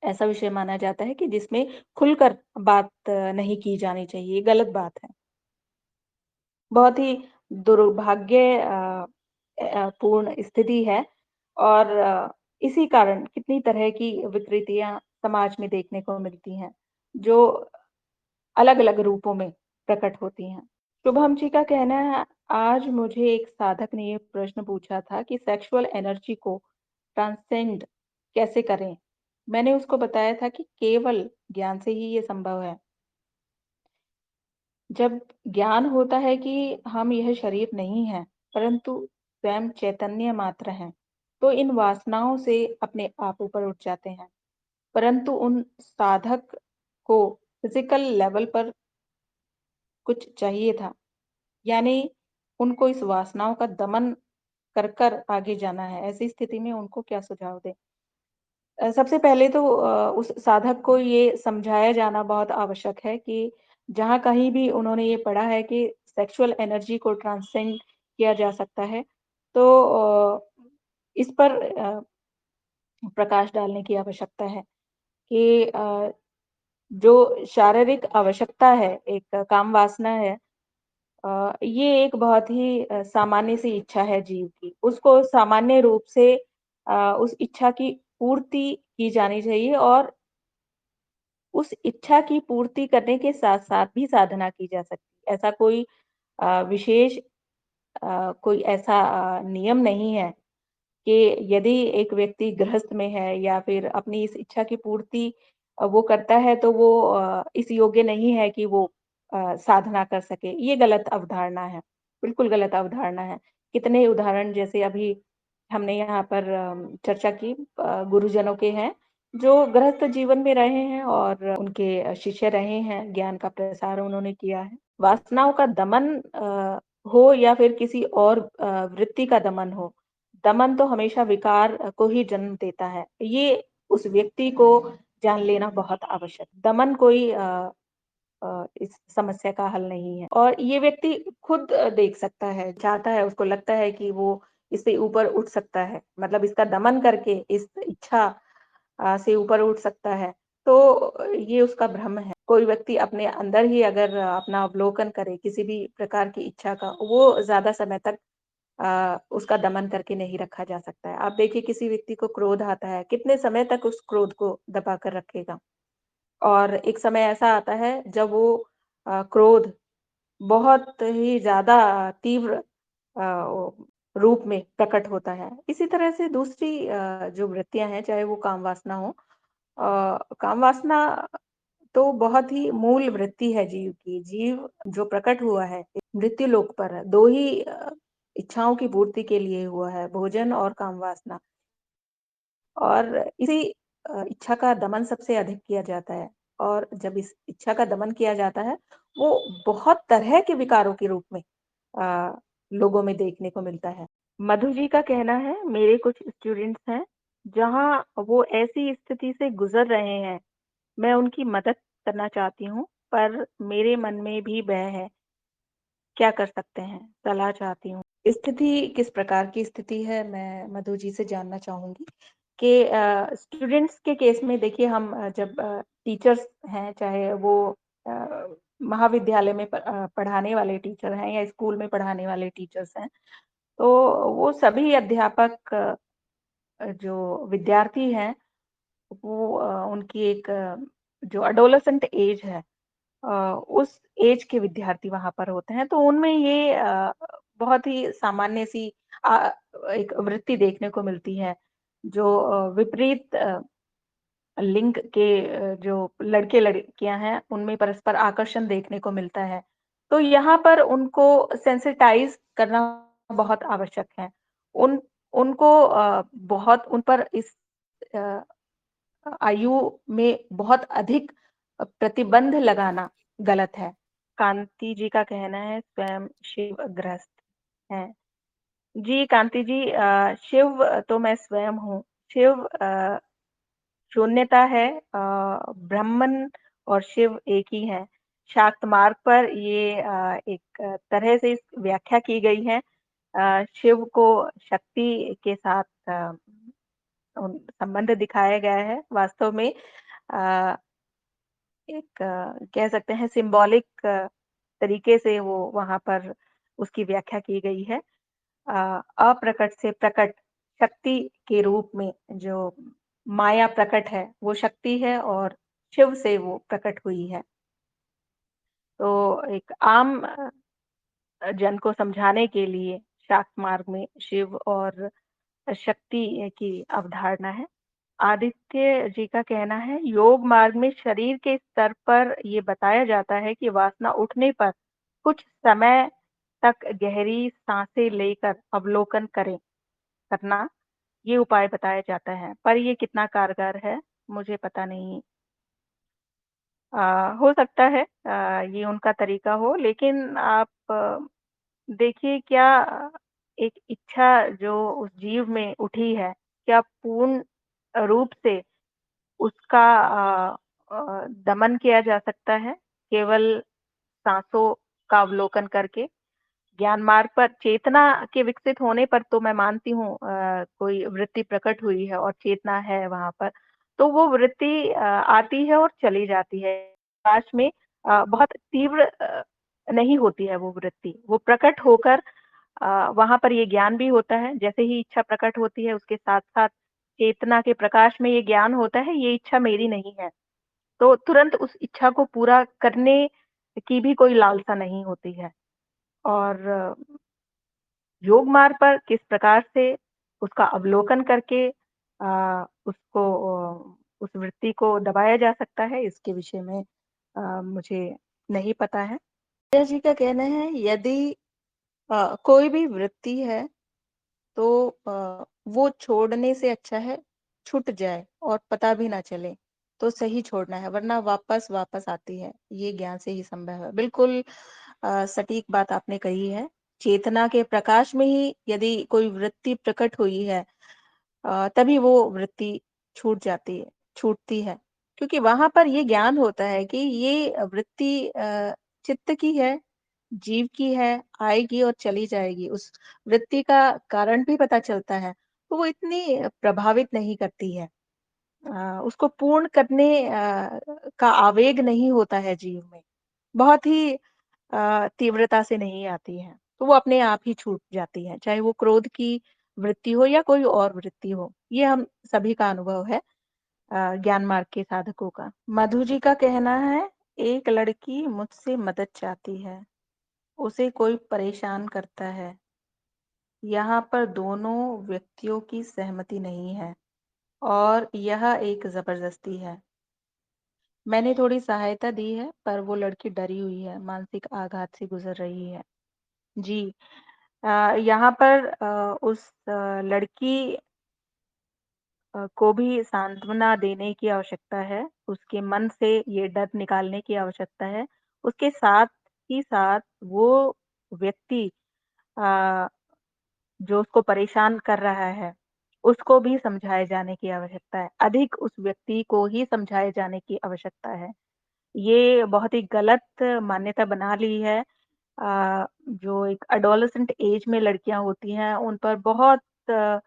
Speaker 2: ऐसा विषय माना जाता है कि जिसमें खुलकर बात नहीं की जानी चाहिए, ये गलत बात है। बहुत ही दुर्भाग्य पूर्ण स्थिति है और इसी कारण कितनी तरह की विकृतियाँ समाज में देखने को मिलती हैं, जो अलग-अलग रूपों में प्रकट होती हैं। शुभम जी का कहना है, आज मुझे एक साधक ने ये प्रश्न पूछा था कि सेक्सुअल एनर्जी को ट्रांसेंड कैसे करें? मैंने उसको बताया था कि केवल ज्ञान से ही ये संभव है। जब ज्ञान होता है कि हम यह शरीर नहीं हैं, परंतु स्वयं चैतन्य मात्र हैं, तो इन वासनाओं से अपने आप ऊपर उठ जाते हैं। परंतु उन साधक को फिज़िकल लेवल पर कुछ चाहिए था, यानी उनको इस वासनाओं का दमन कर आगे जाना है। ऐसी स्थिति में उनको क्या सुझाव दें? सबसे पहले तो उस साधक को ये समझाया जाना बहुत आवश्यक है कि जहाँ कहीं भी उन्होंने ये पढ़ा है कि सेक्सुअल एनर्जी को ट्रांसेंड किया जा सकता है, तो इस पर प्रकाश डालने की आवश्यकता है कि जो शारीरिक आवश्यकता है, एक काम वासना है ये एक बहुत ही सामान्य सी इच्छा है जीव की। उसको सामान्य रूप से उस इच्छा की पूर्ति की जानी चाहिए और उस इच्छा की पूर्ति करने के साथ-साथ भी साधना की जा सकती है। ऐसा कोई विशेष कोई ऐसा नियम नहीं है कि यदि एक व्यक्ति गृहस्थ में है या फिर अपनी इस इच्छा की पूर्ति वो करता है तो वो इस योग्य नहीं है कि वो साधना कर सके। ये गलत अवधारणा है, बिल्कुल गलत अवधारणा है। कितने उदाहरण जैसे अभी हमने यहाँ पर चर्चा की गुरुजनों के हैं, जो गृहस्थ जीवन में रहे हैं और उनके शिष्य रहे हैं, ज्ञान का प्रसार उन्होंने किया है। वासनाओं का दमन हो या फिर किसी और वृत्ति का दमन हो, दमन तो हमेशा विकार को ही जन्म देता है। ये उस व्यक्ति को जान लेना बहुत आवश्यक है। दमन कोई इस समस्या का हल नहीं है और ये व्यक्ति खुद देख सकता है, चाहता है, उसको लगता है कि वो इससे ऊपर उठ सकता है, मतलब इसका दमन करके इस इच्छा से ऊपर उठ सकता है, तो ये उसका भ्रम है। कोई व्यक्ति अपने अंदर ही अगर अपना अवलोकन करे किसी भी प्रकार की इच्छा का, वो ज़्यादा समय तक उसका दमन करके नहीं रखा जा सकता है। आप देखिए किसी व्यक्ति को क्रोध आता है, कितने समय तक उस क्रोध को दबा कर रखेगा? और एक समय ऐसा आता है जब वो क्रोध बहुत ही ज़्यादा तीव्र ओ रूप में प्रकट होता है। इसी तरह से दूसरी जो वृत्तियाँ हैं, चाहे वो काम वासना हो काम वासना तो बहुत ही मूल वृत्ति है जीव की। जीव जो प्रकट हुआ है मृत्यु लोक पर, 2 ही इच्छाओं की पूर्ति के लिए हुआ है, भोजन और काम वासना। और इसी इच्छा का दमन सबसे अधिक किया जाता है और जब इस इच्छा का दमन किया जाता है, वो बहुत तरह के विकारों के रूप में लोगों में देखने को मिलता है। मधु जी का कहना है, मेरे कुछ स्टूडेंट्स हैं, जहाँ वो ऐसी स्थिति से गुज़र रहे हैं, मैं उनकी मदद करना चाहती हूँ, पर मेरे मन में भी भय है, क्या कर सकते हैं? सलाह चाहती हूँ। स्थिति किस प्रकार की स्थिति है, मैं मधु जी से जानना चाहूँगी कि स्टूडेंट्स के केस में देखिए हम जब टीचर्स हैं, चाहे वो अ, महाविद्यालय में पढ़ाने वाले टीचर हैं या स्कूल में पढ़ाने वाले टीचर्स हैं, तो वो सभी अध्यापक जो विद्यार्थी हैं, वो उनकी एक जो एडोलेसेंट एज है, अ, उस एज के विद्यार्थी वहाँ पर होते हैं, तो उनमें ये बहुत ही सामान्य सी अ, एक वृत्ति देखने को मिलती है, जो विपरीत लिंग के जो लड़के-लड़कियाँ हैं, उनमें परस्पर आकर्षण देखने को मिलता है। तो यहाँ पर उनको सेंसिटाइज़ करना बहुत आवश्यक है। उन उनको बहुत उन पर इस अ आयु में बहुत अधिक प्रतिबंध लगाना गलत है। कांति जी का कहना है स्वयं शिवग्रस्त हैं। जी, कांति जी शिव तो मैं स्वयं हूँ। शिव शून्यता है, ब्रह्मन और शिव एक ही हैं। शाक्त मार्ग पर ये एक तरह से इस व्याख्या की गई है। शिव को शक्ति के साथ संबंध दिखाया गया है। वास्तव में अ, एक कह सकते हैं सिंबॉलिक तरीके से वो वहाँ पर उसकी व्याख्या की गई है। अप्रकट से प्रकट शक्ति के रूप में जो माया प्रकट है, वो शक्ति है और शिव से वो प्रकट हुई है। तो एक आम जन को समझाने के लिए शाक्त मार्ग में शिव और शक्ति की अवधारणा है। आदित्य जी का कहना है, योग मार्ग में शरीर के स्तर पर ये बताया जाता है कि वासना उठने पर कुछ समय तक गहरी साँसें लेकर अवलोकन करना, ये उपाय बताया जाता है। पर ये कितना कारगर है, मुझे पता नहीं। हो सकता है ये उनका तरीका हो, लेकिन आप देखिए क्या एक इच्छा जो उस जीव में उठी है, क्या पूर्ण रूप से उसका दमन किया जा सकता है, केवल साँसों का अवलोकन करके? ज्ञान मार्ग पर चेतना के विकसित होने पर तो मैं मानती हूँ कोई वृत्ति प्रकट हुई है और चेतना है वहाँ पर, तो वो वृत्ति आती है और चली जाती है। प्रकाश में बहुत तीव्र नहीं होती है वो वृत्ति, वो प्रकट होकर वहाँ पर ये ज्ञान भी होता है, जैसे ही इच्छा प्रकट होती है उसके साथ-साथ चेतना के प्रकाश में ये ज्ञान होता है, ये इच्छा मेरी नहीं है। तो तुरंत उस इच्छा को पूरा करने की भी कोई लालसा नहीं होती है। और योग मार्ग पर किस प्रकार से उसका अवलोकन करके उसको उस वृत्ति को दबाया जा सकता है, इसके विषय में मुझे नहीं पता है। जय जी का कहना है, यदि कोई भी वृत्ति है तो वो छोड़ने से अच्छा है छूट जाए और पता भी ना चले, तो सही छोड़ना है, वरना वापस वापस आती है। ये ज्ञान से ही संभव है। बिल्कुल सटीक बात आपने कही है। चेतना के प्रकाश में ही यदि कोई वृत्ति प्रकट हुई है, तभी वो वृत्ति छूट जाती है, छूटती है। क्योंकि वहाँ पर ये ज्ञान होता है कि ये वृत्ति चित्त की है, जीव की है, आएगी और चली जाएगी। उस वृत्ति का कारण भी पता चलता है, तो वो इतनी प्रभावित नहीं करती है। उसको पूर्ण करने का आवेग नहीं होता है जीव में। बहुत ही तीव्रता से नहीं आती है, तो वो अपने आप ही छूट जाती है, चाहे वो क्रोध की वृत्ति हो या कोई और वृत्ति हो। ये हम सभी का अनुभव है ज्ञान मार्ग के साधकों का। मधु जी का कहना है, एक लड़की मुझसे मदद चाहती है, उसे कोई परेशान करता है। यहाँ पर दोनों व्यक्तियों की सहमति नहीं है और यह एक ज़बरदस्ती है। मैंने थोड़ी सहायता दी है, पर वो लड़की डरी हुई है, मानसिक आघात से गुज़र रही है। जी। यहाँ पर उस लड़की को भी सांत्वना देने की आवश्यकता है, उसके मन से ये डर निकालने की आवश्यकता है। उसके साथ ही साथ वो व्यक्ति अ, जो उसको परेशान कर रहा है, उसको भी समझाए जाने की आवश्यकता है। अधिक उस व्यक्ति को ही समझाए जाने की आवश्यकता है। ये बहुत ही गलत मान्यता बना ली है। जो एक एडोलेसेंट एज में लड़कियाँ होती हैं, उन पर बहुत अ,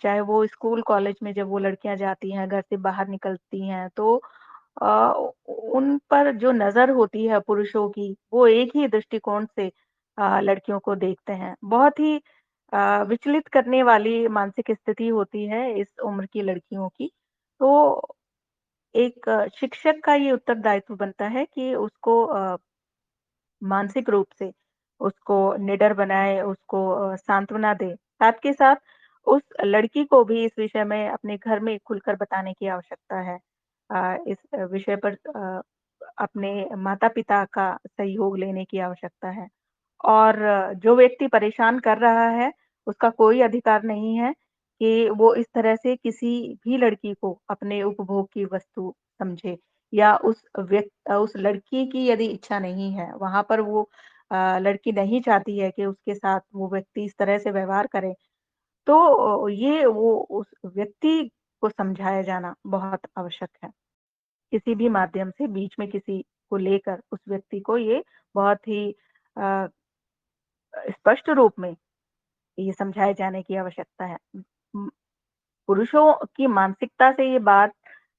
Speaker 2: चाहे वो स्कूल, कॉलेज में जब वो लड़कियाँ जाती हैं, घर से बाहर निकलती हैं, तो अ, उन पर जो नज़र होती है पुरुषों की, वो एक ही दृष्टिकोण से लड़कियों को देखते हैं। बहुत ही विचलित करने वाली मानसिक स्थिति होती है इस उम्र की लड़कियों की। तो एक शिक्षक का ये उत्तरदायित्व बनता है कि उसको मानसिक रूप से उसको निडर बनाए, उसको सांत्वना दे। साथ के साथ उस लड़की को भी इस विषय में अपने घर में खुलकर बताने की आवश्यकता है। इस विषय पर अपने माता-पिता का सहयोग लेने की आवश्यकता है। और जो व्यक्ति परेशान कर रहा है, उसका कोई अधिकार नहीं है कि वो इस तरह से किसी भी लड़की को अपने उपभोग की वस्तु समझे या उस लड़की की यदि इच्छा नहीं है, वहाँ पर वो लड़की नहीं चाहती है कि उसके साथ वो व्यक्ति इस तरह से व्यवहार करे, तो ये वो उस व्यक्ति को समझाया जाना बहुत आवश्यक है। किसी भी माध्यम से बीच में किसी को लेकर उस व्यक्ति को ये बहुत ही अ, स्पष्ट रूप में ये समझाए जाने की आवश्यकता है। उम, पुरुषों की मानसिकता से ये बात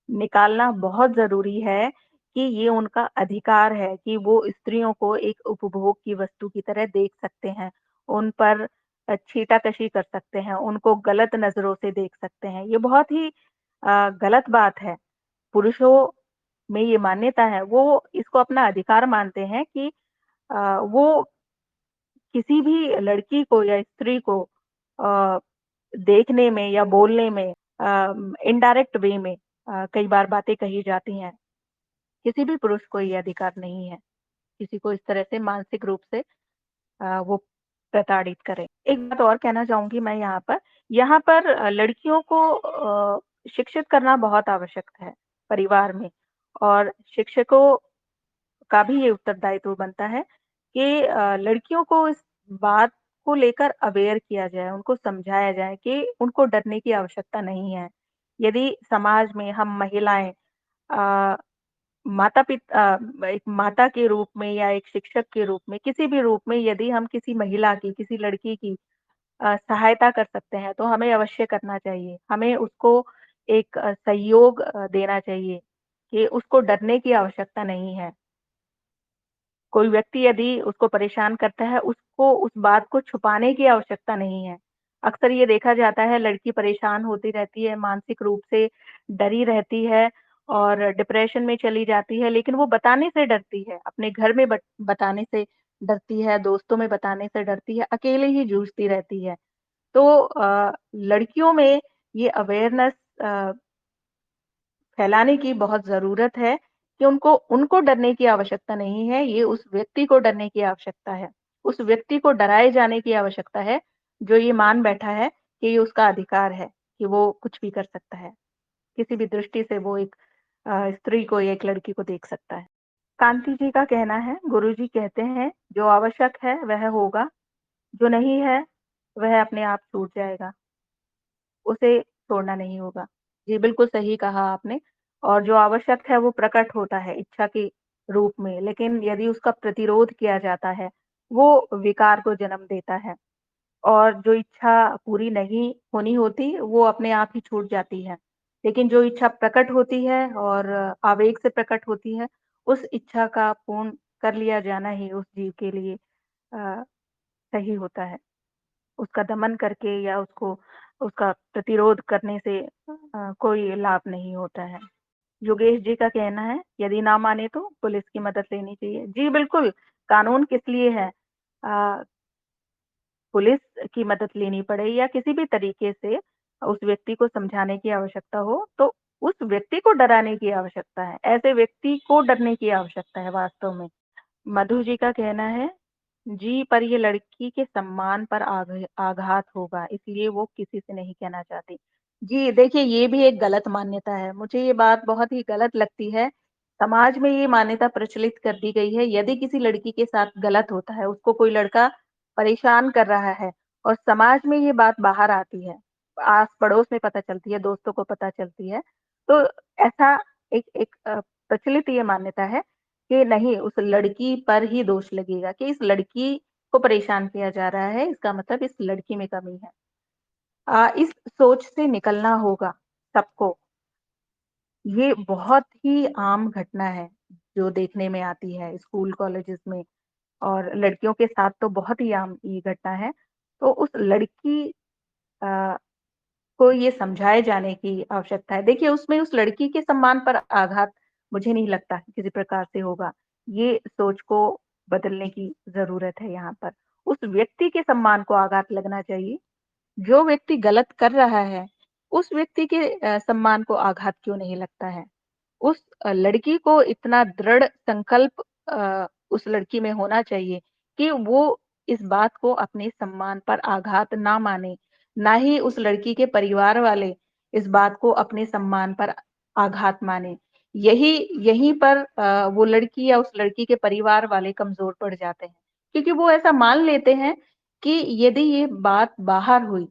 Speaker 2: निकालना बहुत ज़रूरी है कि ये उनका अधिकार है कि वो स्त्रियों को एक उपभोग की वस्तु की तरह देख सकते हैं। उन पर छीटा-कशी कर सकते हैं, उनको गलत नज़रों से देख सकते हैं। ये बहुत ही गलत बात है। पुरुषों में ये मान्यता है, वो इसको अपना अधिकार मानते हैं कि वो किसी भी लड़की को या स्त्री को अ, देखने में या बोलने में इनडायरेक्ट वे में कई बार बातें कही जाती हैं। किसी भी पुरुष को ये अधिकार नहीं है, किसी को इस तरह से मानसिक रूप से वो प्रताड़ित करे। एक बात और कहना चाहूँगी मैं यहाँ पर लड़कियों को शिक्षित करना बहुत आवश्यक है परिवार में और शिक्षकों का भी ये उत्तरदायित्व बनता है कि लड़कियों को इस बात को लेकर अवेयर किया जाए, उनको समझाया जाए कि उनको डरने की आवश्यकता नहीं है। यदि समाज में हम महिलाएँ अ, एक माता के रूप में या एक शिक्षक के रूप में, किसी भी रूप में यदि हम किसी महिला की, किसी लड़की की सहायता कर सकते हैं, तो हमें अवश्य करना चाहिए। हमें उसको एक सहयोग देना चाहिए कि उसको डरने की आवश्यकता नहीं है। कोई व्यक्ति यदि उसको परेशान करता है, उसको उस बात को छुपाने की आवश्यकता नहीं है। अक्सर ये देखा जाता है लड़की परेशान होती रहती है, मानसिक रूप से डरी रहती है और डिप्रेशन में चली जाती है, लेकिन वो बताने से डरती है, अपने घर में बताने से डरती है, दोस्तों में बताने से डरती है, अकेले ही जूझती रहती है। तो लड़कियों में ये अवेयरनेस अ, फैलाने की बहुत ज़रूरत है कि उनको उनको डरने की आवश्यकता नहीं है, ये उस व्यक्ति को डरने की आवश्यकता है। उस व्यक्ति को डराए जाने की आवश्यकता है, जो ये मान बैठा है कि ये उसका अधिकार है, कि वो कुछ भी कर सकता है। किसी भी दृष्टि से वो एक स्त्री को या एक लड़की को देख सकता है। कांति जी का कहना है, गुरुजी कहते हैं, "जो आवश्यक है वह होगा, जो नहीं है, वह अपने आप छूट जाएगा।" उसे छोड़ना नहीं होगा। जी, बिल्कुल सही कहा आपने और जो आवश्यक है वो प्रकट होता है इच्छा के रूप में, लेकिन यदि उसका प्रतिरोध किया जाता है, वो विकार को जन्म देता है और जो इच्छा पूरी नहीं होनी होती, वो अपने आप ही छूट जाती है। लेकिन जो इच्छा प्रकट होती है और आवेग से प्रकट होती है, उस इच्छा का पूर्ण कर लिया जाना ही उस जीव के लिए सही होता है। उसका दमन करके या उसको उसका प्रतिरोध करने से कोई लाभ नहीं होता है। योगेश जी का कहना है, यदि ना माने तो पुलिस की मदद लेनी चाहिए। जी, बिल्कुल, कानून किस लिए है? अ, पुलिस की मदद लेनी पड़े या किसी भी तरीके से उस व्यक्ति को समझाने की आवश्यकता हो, तो उस व्यक्ति को डराने की आवश्यकता है। ऐसे व्यक्ति को डरने की आवश्यकता है वास्तव में। मधु जी का कहना है जी, पर ये लड़की के सम्मान पर आघात होगा, इसलिए वो किसी से नहीं कहना चाहती। जी, देखिए ये भी एक गलत मान्यता है, मुझे ये बात बहुत ही गलत लगती है। समाज में ये मान्यता प्रचलित कर दी गई है, यदि किसी लड़की के साथ गलत होता है, उसको कोई लड़का परेशान कर रहा है और समाज में ये बात बाहर आती है, आस-पड़ोस में पता चलती है, दोस्तों को पता चलती है, तो ऐसा एक एक प्रचलित ये मान्यता है कि नहीं, उस लड़की पर ही दोष लगेगा कि इस लड़की को परेशान किया जा रहा है, इसका मतलब इस लड़की में कमी है। इस सोच से निकलना होगा सबको। ये बहुत ही आम घटना है, जो देखने में आती है स्कूल, कॉलेजेस में और लड़कियों के साथ तो बहुत ही आम ये घटना है। तो उस लड़की अ, को ये समझाए जाने की आवश्यकता है। देखिए, उसमें उस लड़की के सम्मान पर आघात मुझे नहीं लगता किसी प्रकार से होगा। ये सोच को बदलने की ज़रूरत है यहाँ पर। उस व्यक्ति के सम्मान को आघात लगना चाहिए, जो व्यक्ति गलत कर रहा है, उस व्यक्ति के सम्मान को आघात क्यों नहीं लगता है? उस लड़की को इतना दृढ़ संकल्प उस लड़की में होना चाहिए कि वो इस बात को अपने सम्मान पर आघात ना माने, ना ही उस लड़की के परिवार वाले इस बात को अपने सम्मान पर आघात माने। यही यहीं पर वो लड़की या उस लड़की के परिवार वाले कमज़ोर पड़ जाते हैं, क्योंकि वो ऐसा मान लेते हैं कि यदि ये बात बाहर हुई,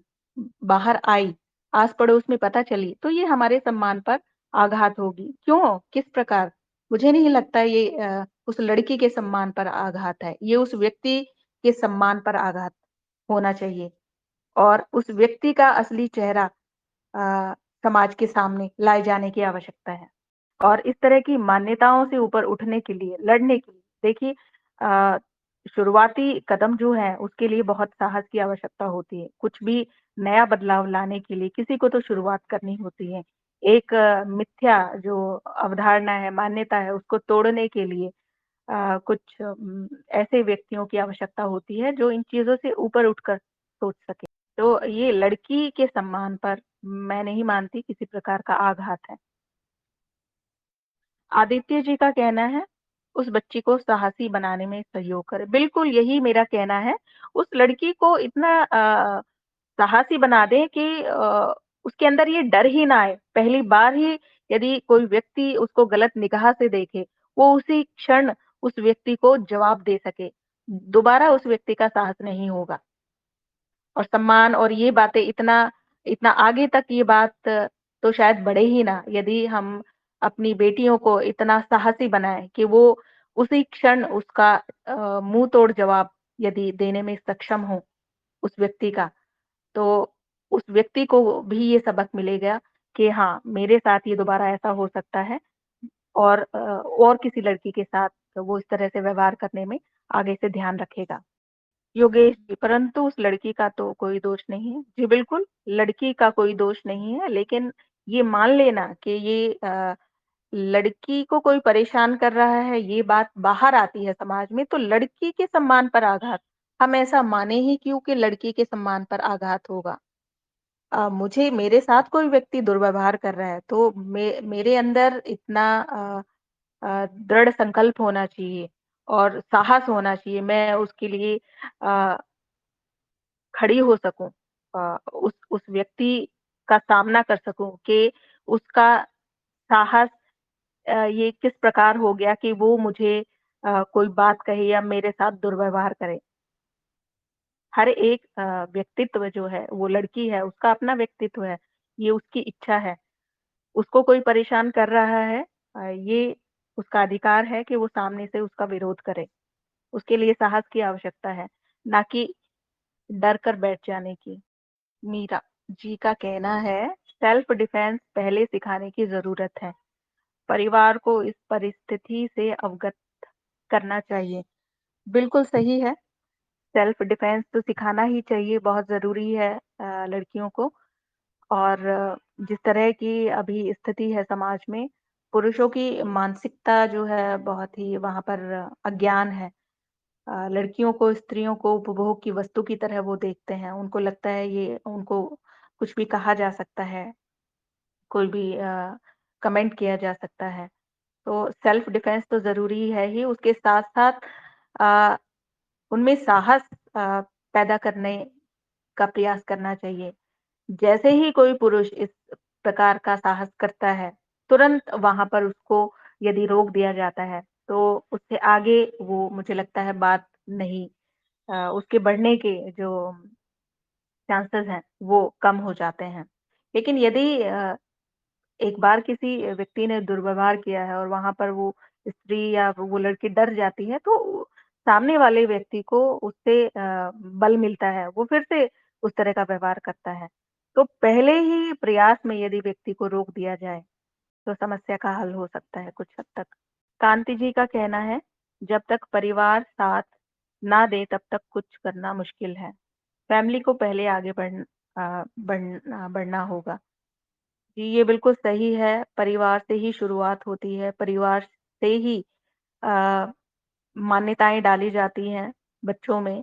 Speaker 2: बाहर आई, आस-पड़ोस में पता चली, तो ये हमारे सम्मान पर आघात होगी। क्यों? किस प्रकार? मुझे नहीं लगता ये उस लड़की के सम्मान पर आघात है। ये उस व्यक्ति के सम्मान पर आघात होना चाहिए और उस व्यक्ति का असली चेहरा अ, समाज के सामने लाए जाने की आवश्यकता है। और इस तरह की मान्यताओं से ऊपर उठने के लिए, लड़ने के लिए देखिए अ, शुरुआती कदम जो है उसके लिए बहुत साहस की आवश्यकता होती है। कुछ भी नया बदलाव लाने के लिए किसी को तो शुरुआत करनी होती है। एक मिथ्या जो अवधारणा है, मान्यता है उसको तोड़ने के लिए कुछ ऐसे व्यक्तियों की आवश्यकता होती है जो इन चीज़ों से ऊपर उठकर सोच सकें। तो ये लड़की के सम्मान पर मैं नहीं मानती किसी प्रकार का आघात है। आदित्य जी का कहना है, उस बच्ची को साहसी बनाने में सहयोग करें। बिल्कुल यही मेरा कहना है। उस लड़की को इतना साहसी बना दें कि उसके अंदर ये डर ही ना आए। पहली बार ही यदि कोई व्यक्ति उसको गलत निगाह से देखे, वो उसी क्षण उस व्यक्ति को जवाब दे सके। दोबारा उस व्यक्ति का साहस नहीं होगा। और सम्मान और ये बातें इतना इतना आगे तक ये बात तो शायद बढ़े ही ना, यदि हम अपनी बेटियों को इतना साहसी बनाएँ कि वो उसी क्षण उसका मुँह तोड़ जवाब यदि देने में सक्षम हो उस व्यक्ति का, तो उस व्यक्ति को भी ये सबक मिलेगा कि हाँ, मेरे साथ ये दोबारा ऐसा हो सकता है और और किसी लड़की के साथ वो इस तरह से व्यवहार करने में आगे से ध्यान रखेगा। योगेश जी, परंतु उस लड़की का तो कोई दोष नहीं है। जी बिल्कुल, लड़की का कोई दोष नहीं है, लेकिन ये मान लेना कि ये लड़की को कोई परेशान कर रहा है, ये बात बाहर आती है समाज में, तो लड़की के सम्मान पर आघात। हम ऐसा माने ही क्यों कि लड़की के सम्मान पर आघात होगा। मुझे मेरे साथ कोई व्यक्ति दुर्व्यवहार कर रहा है, तो मेरे अंदर इतना दृढ़ संकल्प होना चाहिए और साहस होना चाहिए। मैं उसके लिए अ, खड़ी हो सकूँ उस व्यक्ति का सामना कर सकूँ कि उसका साहस ये किस प्रकार हो गया कि वो मुझे कोई बात कहे या मेरे साथ दुर्व्यवहार करे। हर एक व्यक्तित्व जो है, वो लड़की है, उसका अपना व्यक्तित्व है, ये उसकी इच्छा है। उसको कोई परेशान कर रहा है ये उसका अधिकार है कि वो सामने से उसका विरोध करे। उसके लिए साहस की आवश्यकता है, ना कि डर कर बैठ जाने की। मीरा जी का कहना है, सेल्फ डिफेंस पहले सिखाने की ज़रूरत है। परिवार को इस परिस्थिति से अवगत करना चाहिए। बिल्कुल सही है, सेल्फ डिफेंस तो सिखाना ही चाहिए, बहुत ज़रूरी है लड़कियों को और जिस तरह की अभी स्थिति है समाज में, पुरुषों की मानसिकता जो है बहुत ही वहाँ पर अज्ञान है। लड़कियों को, स्त्रियों को उपभोग की वस्तु की तरह वो देखते हैं। उनको लगता है ये उनको कुछ भी कहा जा सकता है, कोई भी कमेंट किया जा सकता है। तो सेल्फ डिफेंस तो ज़रूरी है ही, उसके साथ-साथ अ उनमें साहस पैदा करने का प्रयास करना चाहिए। जैसे ही कोई पुरुष इस प्रकार का साहस करता है, तुरंत वहाँ पर उसको यदि रोक दिया जाता है, तो उससे आगे वो मुझे लगता है बात नहीं उसके बढ़ने के जो चांसेस हैं, वो कम हो जाते हैं। लेकिन यदि एक बार किसी व्यक्ति ने दुर्व्यवहार किया है और वहाँ पर वो स्त्री या वो लड़की डर जाती है, तो सामने वाले व्यक्ति को उससे बल मिलता है, वो फिर से उस तरह का व्यवहार करता है। तो पहले ही प्रयास में यदि व्यक्ति को रोक दिया जाए, तो समस्या का हल हो सकता है कुछ हद तक। कांति जी का कहना है, जब तक परिवार साथ ना दे तब तक कुछ करना मुश्किल है। फैमिली को पहले आगे बढ़ना होगा। जी, ये बिल्कुल सही है, परिवार से ही शुरुआत होती है, परिवार से ही अ, मान्यताएँ डाली जाती हैं बच्चों में,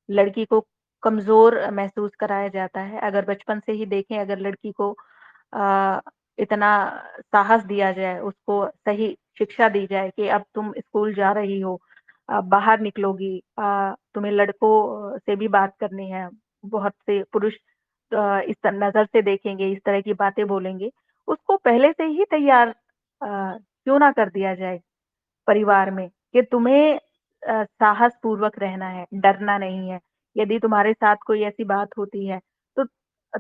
Speaker 2: लड़की को कमज़ोर महसूस कराया जाता है। अगर बचपन से ही देखें अगर लड़की को अ, इतना साहस दिया जाए, उसको सही शिक्षा दी जाए कि अब तुम स्कूल जा रही हो, बाहर निकलोगी तुम्हें लड़कों से भी बात करनी है, बहुत से पुरुष इस नज़र से देखेंगे, इस तरह की बातें बोलेंगे, उसको पहले से ही तैयार क्यों ना कर दिया जाए परिवार में कि तुम्हें साहस पूर्वक रहना है, डरना नहीं है। यदि तुम्हारे साथ कोई ऐसी बात होती है, तो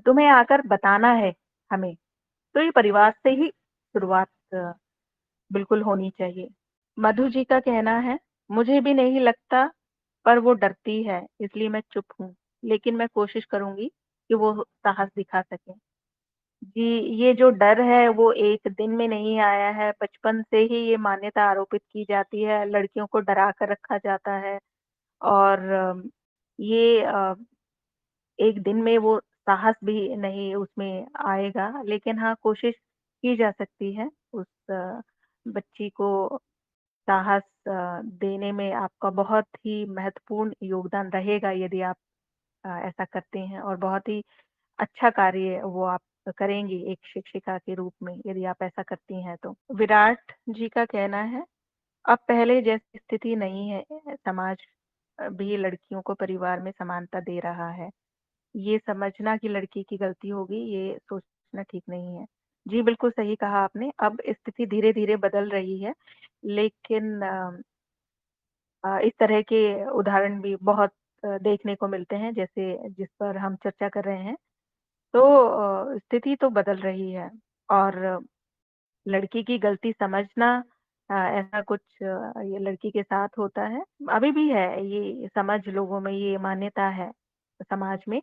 Speaker 2: तुम्हें आकर बताना है हमें। तो ये परिवार से ही शुरुआत बिल्कुल होनी चाहिए। मधु जी का कहना है, मुझे भी नहीं लगता पर वो डरती है, इसलिए मैं चुप हूँ। लेकिन मैं कोशिश करूँगी कि वो साहस दिखा सके। जी, ये जो डर है वो एक दिन में नहीं आया है, बचपन से ही ये मान्यता आरोपित की जाती है, लड़कियों को डरा कर रखा जाता है और ये एक दिन में वो साहस भी नहीं उसमें आएगा, लेकिन हाँ, कोशिश की जा सकती है उस बच्ची को साहस देने में आपका बहुत ही महत्वपूर्ण योगदान रहेगा यदि आप ऐसा करते हैं और बहुत ही अच्छा कार्य वो आप करेंगी एक शिक्षिका के रूप में यदि आप ऐसा करती हैं तो। विराट जी का कहना है, अब पहले जैसी स्थिति नहीं है, समाज भी लड़कियों को परिवार में समानता दे रहा है। ये समझना कि लड़की की गलती होगी, ये सोचना ठीक नहीं है। जी, बिल्कुल सही कहा आपने, अब स्थिति धीरे-धीरे बदल रही है, लेकिन इस तरह के उदाहरण भी बहुत देखने को मिलते हैं, जैसे जिस पर हम चर्चा कर रहे हैं। तो स्थिति तो बदल रही है और लड़की की गलती समझना ऐसा कुछ ये लड़की के साथ होता है। अभी भी है ये समझ लोगों में ये मान्यता है समाज में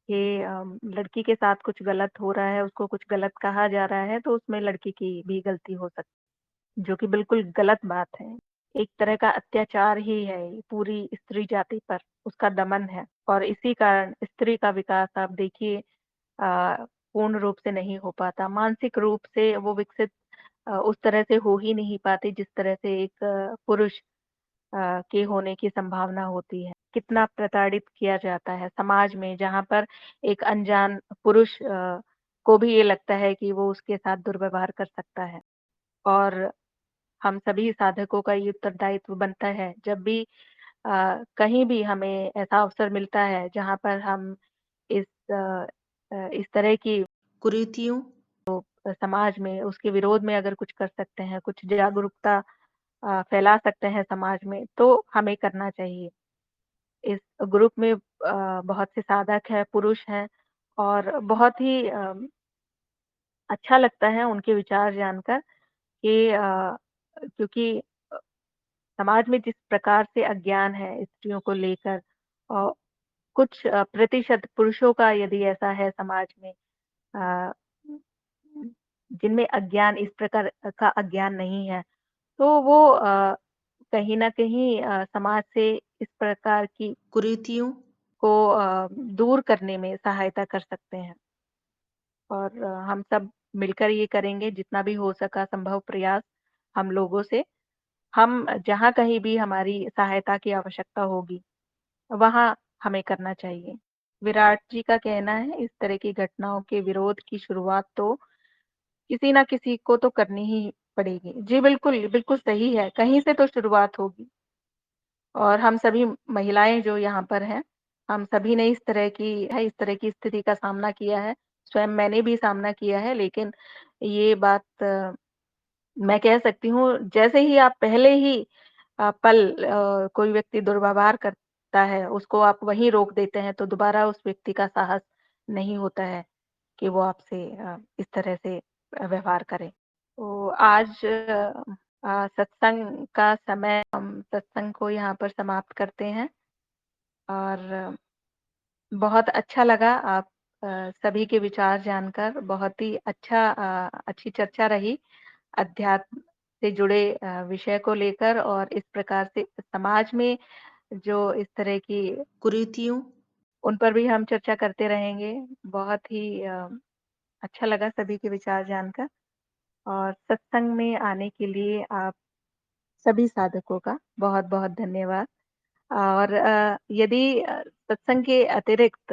Speaker 2: कि लड़की के साथ कुछ गलत हो रहा है, उसको कुछ गलत कहा जा रहा है तो उसमें लड़की की भी गलती हो सकती है, जो कि बिल्कुल गलत बात है। एक तरह का अत्याचार ही है ये पूरी स्त्री जाति पर, उसका दमन है और इसी कारण स्त्री का विकास आप देखिए पूर्ण रूप से नहीं हो पाता। मानसिक रूप से वो विकसित उस तरह से हो ही नहीं पाती जिस तरह से एक पुरुष के होने की संभावना होती है। कितना प्रताड़ित किया जाता है समाज में जहाँ पर एक अनजान पुरुष को भी ये लगता है कि वो उसके साथ दुर्व्यवहार कर सकता है और हम सभी साधकों का ये उत्तरदायित्व बनता है जब भी कहीं भी हमें ऐसा अवसर मिलता है जहाँ पर हम इस इस तरह की कुरीतियों समाज में उसके विरोध में अगर कुछ कर सकते हैं, कुछ जागरूकता फैला सकते हैं समाज में, तो हमें करना चाहिए। इस ग्रुप में बहुत से साधक हैं, पुरुष हैं और बहुत ही अच्छा लगता है उनके विचार जानकर कि क्योंकि समाज में जिस प्रकार से अज्ञान है स्त्रियों को लेकर अ, कुछ प्रतिशत पुरुषों का यदि ऐसा है समाज में अ, जिनमें अज्ञान इस प्रकार का अज्ञान नहीं है, तो वो कहीं न कहीं समाज से इस प्रकार की कुरीतियों को दूर करने में सहायता कर सकते हैं और हम सब मिलकर ये करेंगे जितना भी हो सका संभव प्रयास हम लोगों से, हम जहाँ कहीं भी हमारी सहायता की आवश्यकता होगी, वहाँ हमें करना चाहिए। विराट जी का कहना है इस तरह की घटनाओं के विरोध की शुरुआत तो किसी न किसी को तो करनी ही पड़ेगी। जी बिल्कुल, बिल्कुल सही है, कहीं से तो शुरुआत होगी। और हम सभी महिलाएँ जो यहाँ पर हैं, हम सभी ने इस तरह की स्थिति का सामना किया है। स्वयं मैंने भी सामना किया है, लेकिन ये बात मैं कह सकती हूँ जैसे ही आप पहले ही कोई व्यक्ति दुर्व्यवहार करता है, उसको आप वहीं रोक देते हैं, तो दोबारा उस व्यक्ति का साहस नहीं होता है कि वो आपसे इस तरह से व्यवहार करे। तो आज सत्संग का समय हम सत्संग को यहाँ पर समाप्त करते हैं और बहुत अच्छा लगा आप सभी के विचार जानकर, बहुत ही अच्छी चर्चा रही। अध्यात्म से जुड़े विषय को लेकर और इस प्रकार से समाज में जो इस तरह की कुरीतियों उन पर भी हम चर्चा करते रहेंगे। बहुत ही अच्छा लगा सभी के विचार जानकर और सत्संग में आने के लिए आप सभी साधकों का बहुत-बहुत धन्यवाद। और यदि सत्संग के अतिरिक्त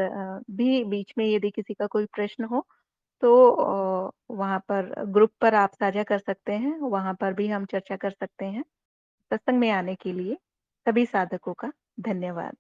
Speaker 2: भी बीच में यदि किसी का कोई प्रश्न हो तो वहाँ पर ग्रुप पर आप साझा कर सकते हैं, वहाँ पर भी हम चर्चा कर सकते हैं। सत्संग में आने के लिए सभी साधकों का धन्यवाद।